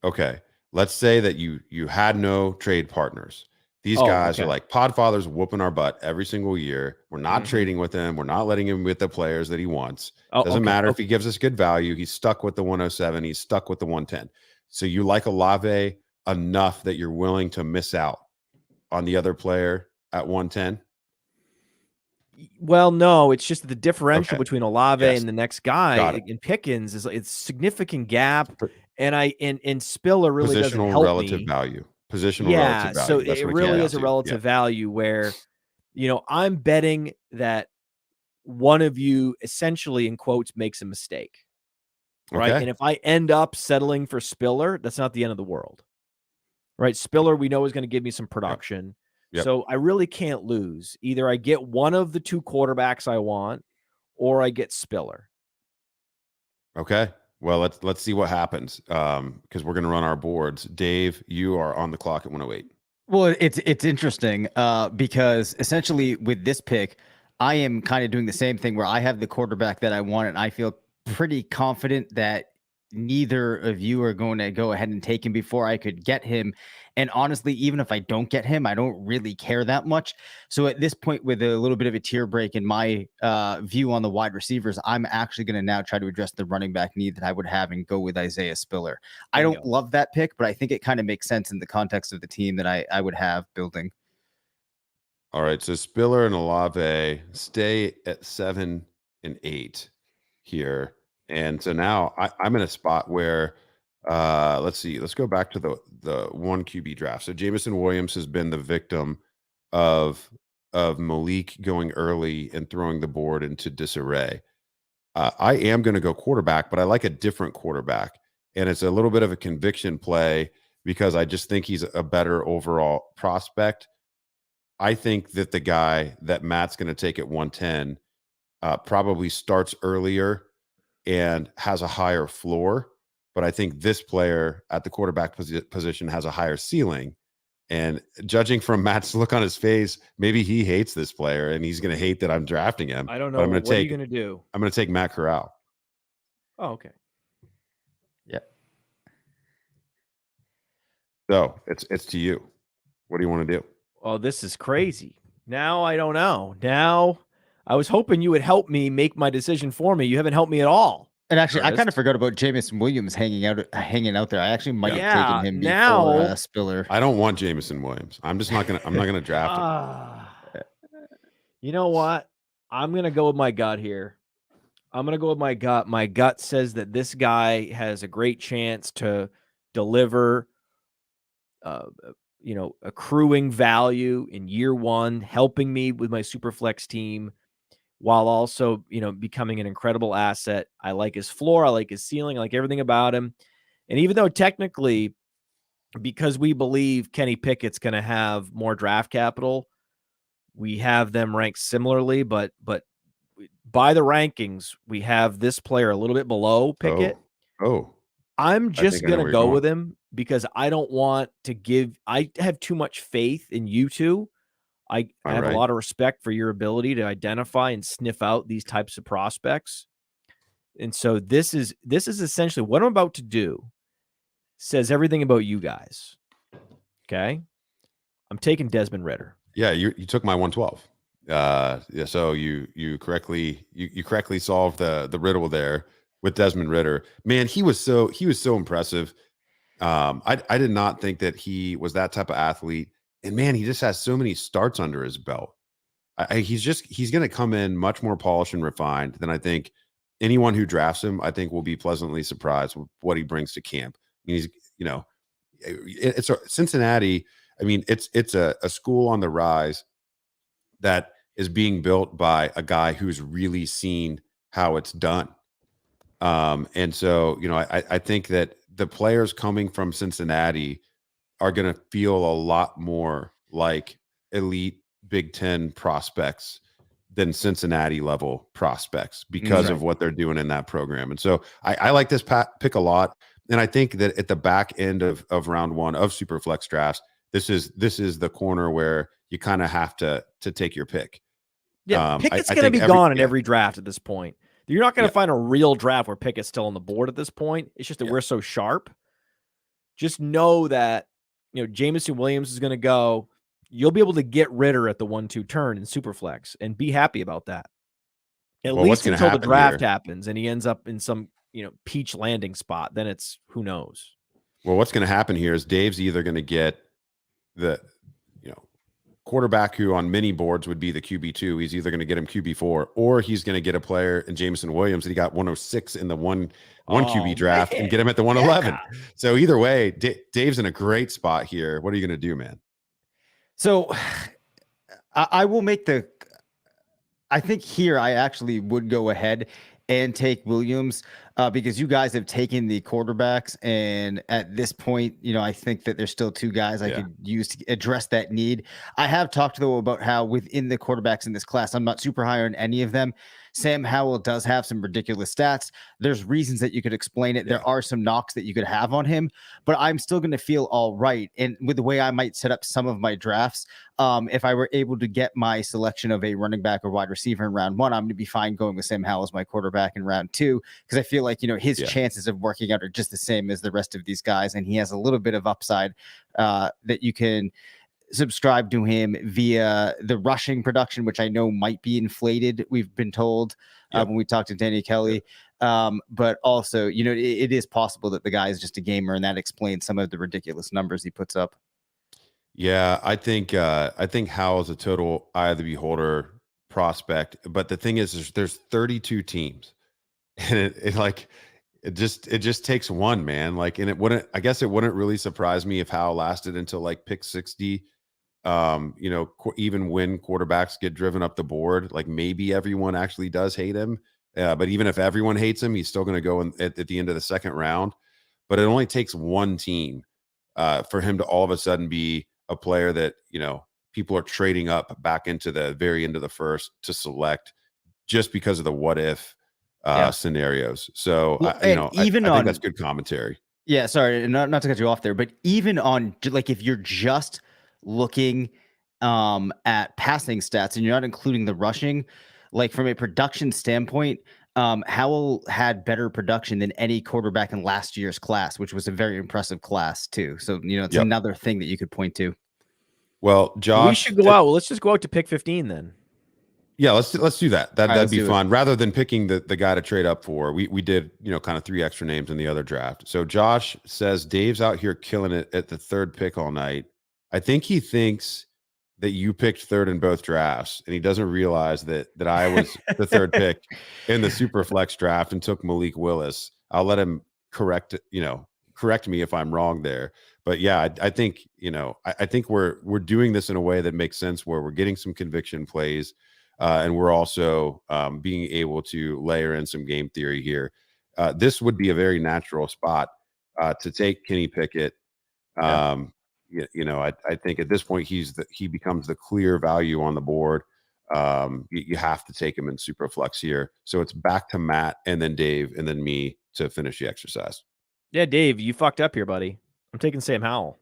S3: Okay. Let's say that you had no trade partners. These guys are like, Podfather's whooping our butt every single year. We're not trading with him. We're not letting him with the players that he wants. Doesn't matter if he gives us good value. He's stuck with the 107. He's stuck with the 110. So you like Olave enough that you're willing to miss out on the other player at 110?
S4: Well, no, it's just the differential between Olave and the next guy in Pickens is it's significant gap. And Spiller really doesn't help
S3: relative
S4: me.
S3: value. Positional relative value.
S4: So it really is a relative value where, I'm betting that one of you essentially, in quotes, makes a mistake. Right. And if I end up settling for Spiller, that's not the end of the world. Right. Spiller, we know, is going to give me some production. So I really can't lose. Either I get one of the 2 quarterbacks I want, or I get Spiller.
S3: Okay. Well, let's see what happens because we're going to run our boards. Dave, you are on the clock at 108.
S2: Well, it's interesting because essentially with this pick, I am kind of doing the same thing where I have the quarterback that I want, and I feel pretty confident that neither of you are going to go ahead and take him before I could get him. And honestly, even if I don't get him, I don't really care that much. So at this point, with a little bit of a tier break in my view on the wide receivers, I'm actually going to now try to address the running back need that I would have and go with Isaiah Spiller. I don't love that pick, but I think it kind of makes sense in the context of the team that I would have building.
S3: All right. So Spiller and Olave stay at 7 and 8 here. And so now I'm in a spot where let's see. Let's go back to the 1 QB draft. So Jameson Williams has been the victim of Malik going early and throwing the board into disarray. I am going to go quarterback, but I like a different quarterback, and it's a little bit of a conviction play because I just think he's a better overall prospect. I think that the guy that Matt's going to take at 110 probably starts earlier and has a higher floor. But I think this player at the quarterback position has a higher ceiling. And judging from Matt's look on his face, maybe he hates this player and he's going to hate that I'm drafting him.
S4: I don't know. What are you going to do?
S3: I'm going to take Matt Corral.
S4: Oh, okay.
S2: Yeah.
S3: So it's to you. What do you want to do?
S4: Oh, this is crazy. Now I don't know. Now I was hoping you would help me make my decision for me. You haven't helped me at all.
S2: And actually, I kind of forgot about Jameson Williams hanging out there. I actually might have taken him before Spiller.
S3: I don't want Jameson Williams. I'm not gonna draft him.
S4: You know what? I'm gonna go with my gut here. I'm gonna go with my gut. My gut says that this guy has a great chance to deliver, accruing value in year 1, helping me with my super flex team, while also, becoming an incredible asset. I like his floor. I like his ceiling. I like everything about him. And even though technically, because we believe Kenny Pickett's going to have more draft capital, we have them ranked similarly, but by the rankings, we have this player a little bit below Pickett. I'm just going to go with him because I don't want to I have too much faith in you two. I have a lot of respect for your ability to identify and sniff out these types of prospects. And so this is essentially what I'm about to do says everything about you guys. Okay. I'm taking Desmond Ritter.
S3: Yeah, you took my 112. Yeah, so you correctly solved the riddle there with Desmond Ritter. Man, he was so impressive. I did not think that he was that type of athlete. And man, he just has so many starts under his belt. He's going to come in much more polished and refined than I think anyone who drafts him, I think, will be pleasantly surprised with what he brings to camp. I mean, it's Cincinnati. I mean, it's a school on the rise that is being built by a guy who's really seen how it's done. And so, I think that the players coming from Cincinnati are going to feel a lot more like elite Big Ten prospects than Cincinnati level prospects because of what they're doing in that program. And so I like this pick a lot. And I think that at the back end of round one of Superflex drafts, this is the corner where you kind of have to take your pick.
S4: Yeah, Pickett's going to be gone in every draft at this point. You're not going to find a real draft where Pickett's still on the board at this point. It's just that we're so sharp. Just know that, Jameson Williams is going to go. You'll be able to get Ritter at the 1-2 turn in Superflex and be happy about that. At least until the draft happens and he ends up in some, peach landing spot. Then it's who knows.
S3: Well, what's going to happen here is Dave's either going to get the quarterback who on many boards would be the QB2. He's either going to get him QB4 or he's going to get a player in Jameson Williams that he got 106 in the one QB draft and get him at the 111. Yeah. So either way, Dave's in a great spot here. What are you going to do, man?
S2: So I will make I think here I actually would go ahead and take Williams because you guys have taken the quarterbacks. And at this point, I think that there's still two guys I could use to address that need. I have talked though about how within the quarterbacks in this class, I'm not super high on any of them. Sam Howell does have some ridiculous stats. There's reasons that you could explain it. There are some knocks that you could have on him, but I'm still going to feel all right. And with the way I might set up some of my drafts, if I were able to get my selection of a running back or wide receiver in round one, I'm going to be fine going with Sam Howell as my quarterback in round two, because I feel like, his chances of working out are just the same as the rest of these guys. And he has a little bit of upside that you can subscribe to him via the rushing production, which I know might be inflated. We've been told when we talked to Danny Kelly. But also, it is possible that the guy is just a gamer, and that explains some of the ridiculous numbers he puts up.
S3: Yeah, I think Howell is a total eye of the beholder prospect. But the thing is there's 32 teams, and it just takes one, man. And it wouldn't really surprise me if Howell lasted until pick 60. Even when quarterbacks get driven up the board, maybe everyone actually does hate him. But even if everyone hates him, he's still going to go at the end of the second round. But it only takes one team for him to all of a sudden be a player that, people are trading up back into the very end of the first to select just because of the what if scenarios. So, I think that's good commentary.
S2: Yeah, sorry, not to cut you off there, but even on if you're just looking at passing stats and you're not including the rushing, from a production standpoint, Howell had better production than any quarterback in last year's class, which was a very impressive class too. So, it's another thing that you could point to.
S3: Well, Josh,
S4: we should go out. Well, let's just go out to pick 15 then.
S3: Yeah, let's do that. That'd be fun. Rather than picking the guy to trade up for, we did, kind of 3 extra names in the other draft. So Josh says Dave's out here killing it at the third pick all night. I think he thinks that you picked third in both drafts, and he doesn't realize that I was the third pick in the Superflex draft and took Malik Willis. I'll let him correct me if I'm wrong there. But yeah, I think, I think we're doing this in a way that makes sense, where we're getting some conviction plays. And we're also being able to layer in some game theory here. This would be a very natural spot to take Kenny Pickett. I think at this point he becomes the clear value on the board. You have to take him in Superflex here. So it's back to Matt and then Dave and then me to finish the exercise.
S4: Yeah, Dave, you fucked up here, buddy. I'm taking Sam Howell.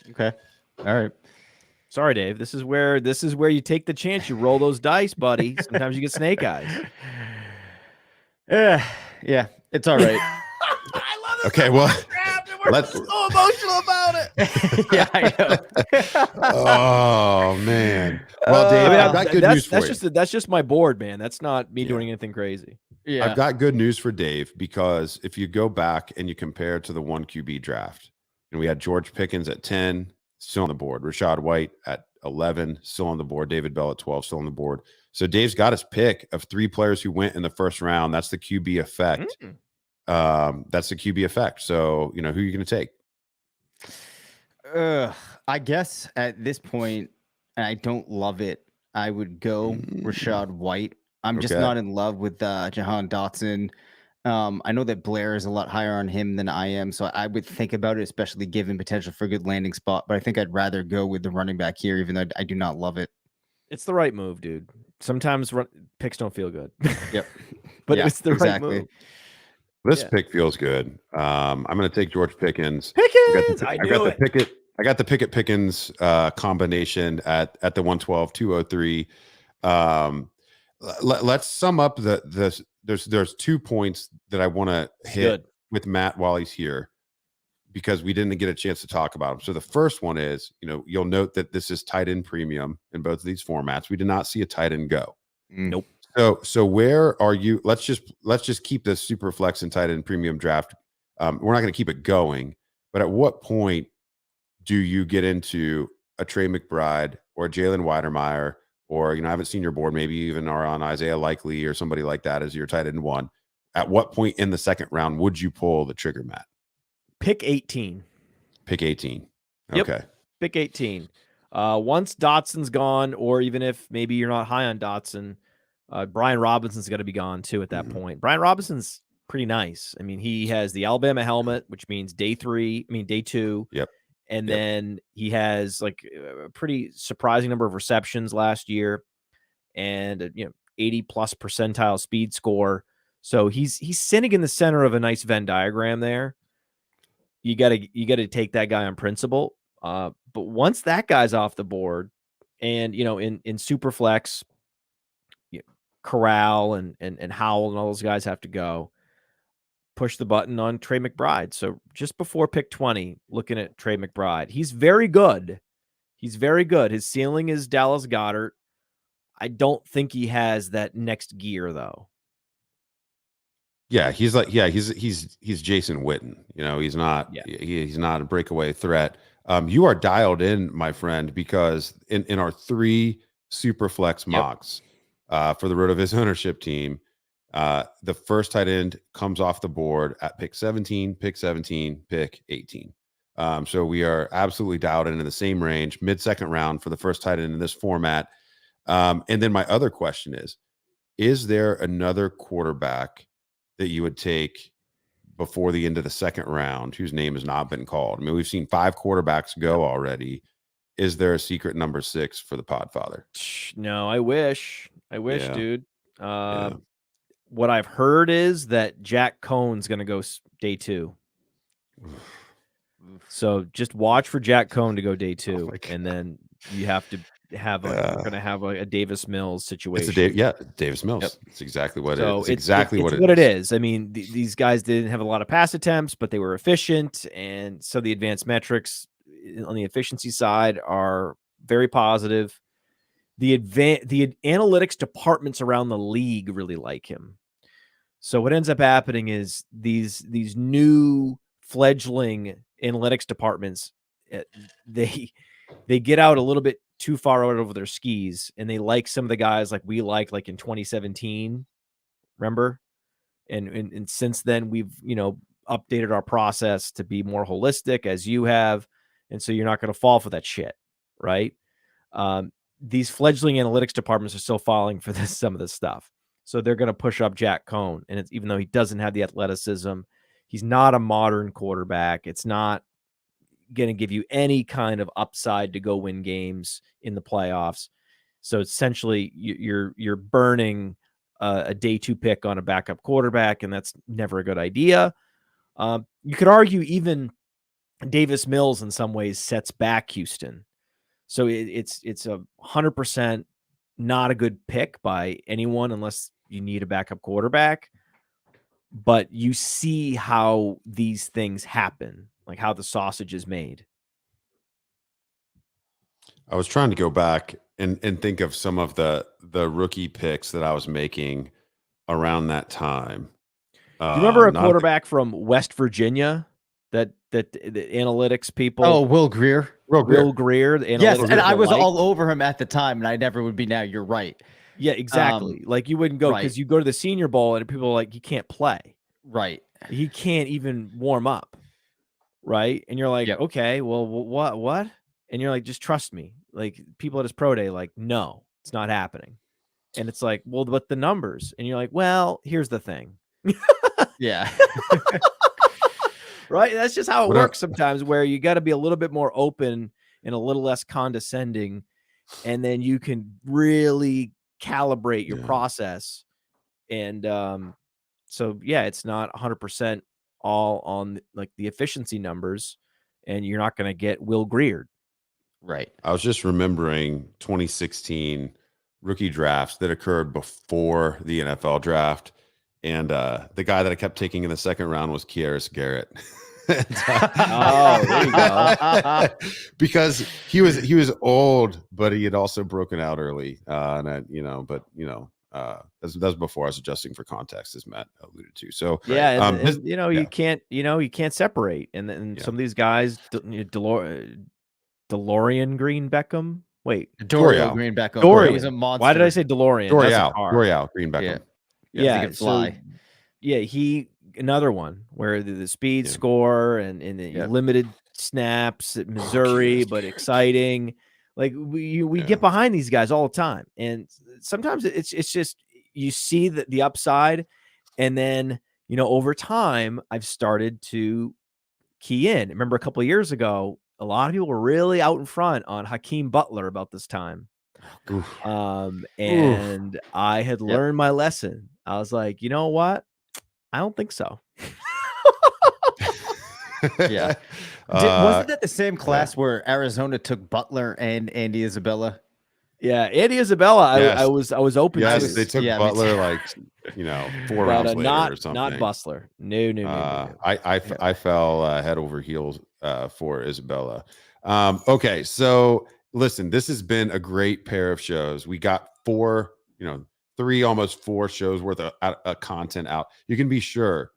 S2: Okay. All right.
S4: Sorry, Dave. This is where you take the chance. You roll those dice, buddy. Sometimes you get snake eyes.
S2: Yeah, it's all right.
S4: I love this.
S3: Okay, well,
S4: let's so emotional about it.
S2: Yeah, I know.
S3: Oh man. Well, Dave, I've got good news for you.
S4: That's just my board, man. That's not me doing anything crazy.
S2: Yeah,
S3: I've got good news for Dave, because if you go back and you compare to the 1 QB draft, and we had George Pickens at 10, still on the board. Rashad White at 11, still on the board. David Bell at 12, still on the board. So Dave's got his pick of 3 players who went in the first round. That's the QB effect. That's the QB effect. So, who are you going to take?
S2: I guess at this point, and I don't love it, I would go Rashad White. I'm just not in love with Jahan Dotson. I know that Blair is a lot higher on him than I am, so I would think about it, especially given potential for a good landing spot. But I think I'd rather go with the running back here, even though I do not love it.
S4: It's the right move, dude. Sometimes picks don't feel good.
S2: Yep.
S4: But it's the right move.
S3: This pick feels good. I'm going to take George Pickens. I got the Pickett Pickens combination at the 112, 203. Let's sum up there's 2 points that I want to hit with Matt while he's here, because we didn't get a chance to talk about them. So the first one is, you'll note that this is tight end premium in both of these formats. We did not see a tight end go.
S4: Nope.
S3: So where are you? Let's just keep this super flex and tight end premium draft. We're not going to keep it going, but at what point do you get into a Trey McBride or Jalen Weidermeyer, or, I haven't seen your board, maybe even are on Isaiah Likely or somebody like that as your tight end 1. At what point in the second round would you pull the trigger, Matt?
S4: Pick 18.
S3: Pick 18.
S4: Yep.
S3: Okay.
S4: Pick 18. Once Dotson's gone, or even if maybe you're not high on Dotson, Brian Robinson's got to be gone too at that point. Brian Robinson's pretty nice. I mean, he has the Alabama helmet, which means day 2.
S3: Yep.
S4: And then he has like a pretty surprising number of receptions last year, and 80 plus percentile speed score. So he's sitting in the center of a nice Venn diagram there. You got to take that guy on principle. But once that guy's off the board, and in super flex, Corral and Howell and all those guys have to go, push the button on Trey McBride. So just before pick 20, looking at Trey McBride, he's very good. His ceiling is Dallas Goedert. I don't think he has that next gear though.
S3: Yeah, he's Jason Witten. He's not. Yeah. He's not a breakaway threat. You are dialed in, my friend, because in our 3 super flex mocks for the RotoViz ownership team, the first tight end comes off the board at pick 17, pick 18. So we are absolutely dialed in the same range, mid-second round for the first tight end in this format. And then my other question is there another quarterback that you would take before the end of the second round whose name has not been called? I mean, we've seen 5 quarterbacks go already. Is there a secret number 6 for the Podfather?
S4: No, I wish, dude. What I've heard is that Jack Cohn's going to go day 2. So just watch for Jack Cohn to go day 2, and then you have to have we're going to have a Davis Mills situation.
S3: Davis Mills. Yep. It's exactly what
S4: so
S3: it is. Exactly
S4: what it is. I mean, these guys didn't have a lot of pass attempts, but they were efficient, and so the advanced metrics on the efficiency side are very positive. The analytics departments around the league really like him. So what ends up happening is these new fledgling analytics departments, they get out a little bit too far out over their skis, and they like some of the guys like we like in 2017, remember? And since then we've updated our process to be more holistic, as you have, and so you're not going to fall for that shit, right? These fledgling analytics departments are still falling for some of this stuff. So they're going to push up Jack Cohn. And even though he doesn't have the athleticism, he's not a modern quarterback. It's not going to give you any kind of upside to go win games in the playoffs. So essentially you're burning a day 2 pick on a backup quarterback, and that's never a good idea. You could argue even Davis Mills in some ways sets back Houston. So it's 100% not a good pick by anyone unless you need a backup quarterback. But you see how these things happen, like how the sausage is made.
S3: I was trying to go back and think of some of the rookie picks that I was making around that time.
S4: Do you remember a quarterback from West Virginia that the analytics people?
S2: Oh, Will Greer.
S4: Will Greer.
S2: Yes, and I was all over him at the time, and I never would be now. You're right.
S4: Yeah, exactly. Like you wouldn't go because you go to the Senior Bowl and people are like, he can't play.
S2: Right.
S4: He can't even warm up. Right. And you're like, okay, well, what? And you're like, just trust me. Like people at his pro day, like, no, it's not happening. And it's like, well, but the numbers. And you're like, well, here's the thing.
S2: Yeah.
S4: Right. That's just how it works sometimes, where you got to be a little bit more open and a little less condescending. And then you can really calibrate your process. And so, yeah, it's not 100% all on like the efficiency numbers, and you're not going to get Will Greer.
S2: Right.
S3: I was just remembering 2016 rookie drafts that occurred before the NFL draft. And the guy that I kept taking in the second round was Kieris Garrett.
S4: Oh, there you go.
S3: Because he was old, but he had also broken out early. That was before I was adjusting for context, as Matt alluded to. So
S4: yeah, you can't separate. And then some of these guys, DeLorean Green Beckham. Wait,
S2: Dorial Green Beckham.
S4: Dorial.
S2: He was a monster.
S4: Why did I say DeLorean?
S3: Dorial Green Beckham.
S2: Yeah, fly.
S4: He another one where the speed score and the limited snaps at Missouri, but exciting. Like we get behind these guys all the time, and sometimes it's just you see the upside, and then over time I've started to key in. Remember a couple of years ago, a lot of people were really out in front on Hakeem Butler about this time. And I had learned my lesson. I was like, you know what? I don't think so.
S2: Yeah. Wasn't that the same class where Arizona took Butler and Andy Isabella?
S4: Yeah, Andy Isabella. Yes. I was open to.
S3: Yes, they took Butler 4 rounds later or something.
S4: Not Bustler. No.
S3: I fell head over heels for Isabella. Okay, so listen, this has been a great pair of shows. We got 3, almost 4 shows worth of content out. You can be sure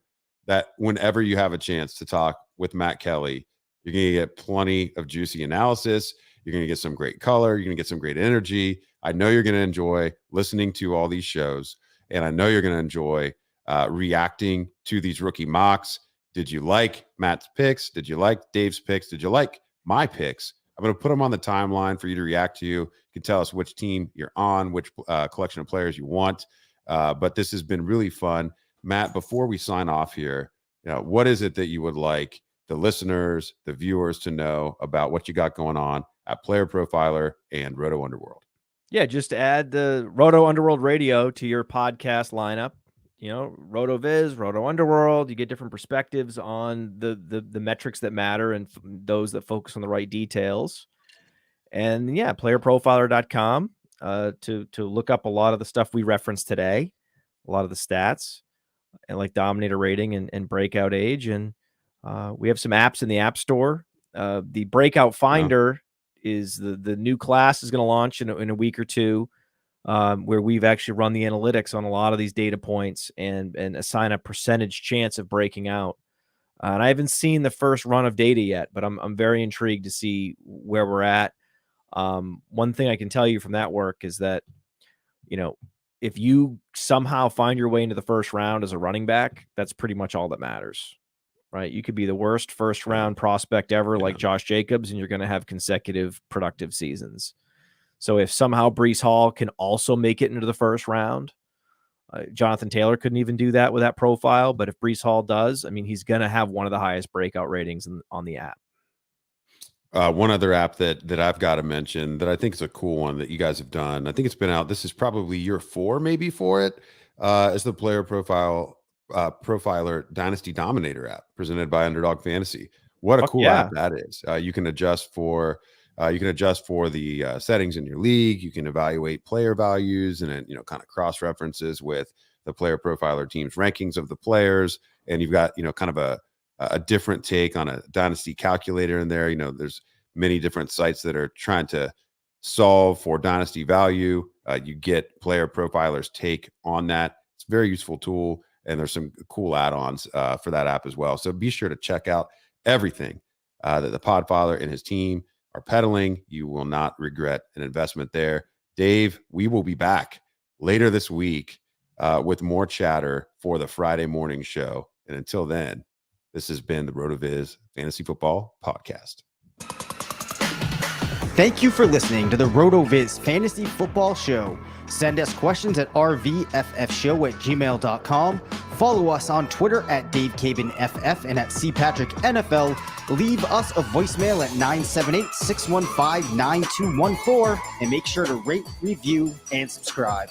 S3: that whenever you have a chance to talk with Matt Kelley, you're going to get plenty of juicy analysis. You're going to get some great color. You're going to get some great energy. I know you're going to enjoy listening to all these shows, and I know you're going to enjoy reacting to these rookie mocks. Did you like Matt's picks? Did you like Dave's picks? Did you like my picks? I'm going to put them on the timeline for you to react to. You can tell us which team you're on, which collection of players you want. But this has been really fun. Matt, before we sign off here, what is it that you would like the listeners, the viewers to know about what you got going on at Player Profiler and Roto Underworld?
S4: Yeah, just add the Roto Underworld Radio to your podcast lineup. RotoViz, Roto Underworld. You get different perspectives on the metrics that matter and those that focus on the right details. And yeah, playerprofiler.com to look up a lot of the stuff we referenced today, a lot of the stats, and like Dominator rating and breakout age. And we have some apps in the App Store. The Breakout Finder is the new class is going to launch in a week or two. Where we've actually run the analytics on a lot of these data points and assign a percentage chance of breaking out. And I haven't seen the first run of data yet, but I'm very intrigued to see where we're at. One thing I can tell you from that work is that, if you somehow find your way into the first round as a running back, that's pretty much all that matters, right? You could be the worst first round prospect ever, like Josh Jacobs, and you're going to have consecutive productive seasons. So if somehow Breece Hall can also make it into the first round, Jonathan Taylor couldn't even do that with that profile. But if Breece Hall does, he's going to have one of the highest breakout ratings on the app.
S3: One other app that I've got to mention that I think is a cool one that you guys have done. I think it's been out. This is probably year 4 maybe for it. Is the Player Profiler Dynasty Dominator app presented by Underdog Fantasy. What a cool app that is. You can adjust for You can adjust for the settings in your league. You can evaluate player values and then, kind of cross references with the player profiler team's rankings of the players. And you've got, kind of a different take on a dynasty calculator in there. There's many different sites that are trying to solve for dynasty value. You get player profilers take on that. It's a very useful tool. And there's some cool add-ons for that app as well. So be sure to check out everything that the Podfather and his team are peddling. You will not regret an investment there. Dave, we will be back later this week with more chatter for the Friday morning show. And until then, this has been the RotoViz Fantasy Football Podcast.
S2: Thank you for listening to the RotoViz Fantasy Football Show. Send us questions at rvffshow@gmail.com. Follow us on Twitter at DaveCabanFF and at CPatrickNFL. Leave us a voicemail at 978-615-9214 and make sure to rate, review, and subscribe.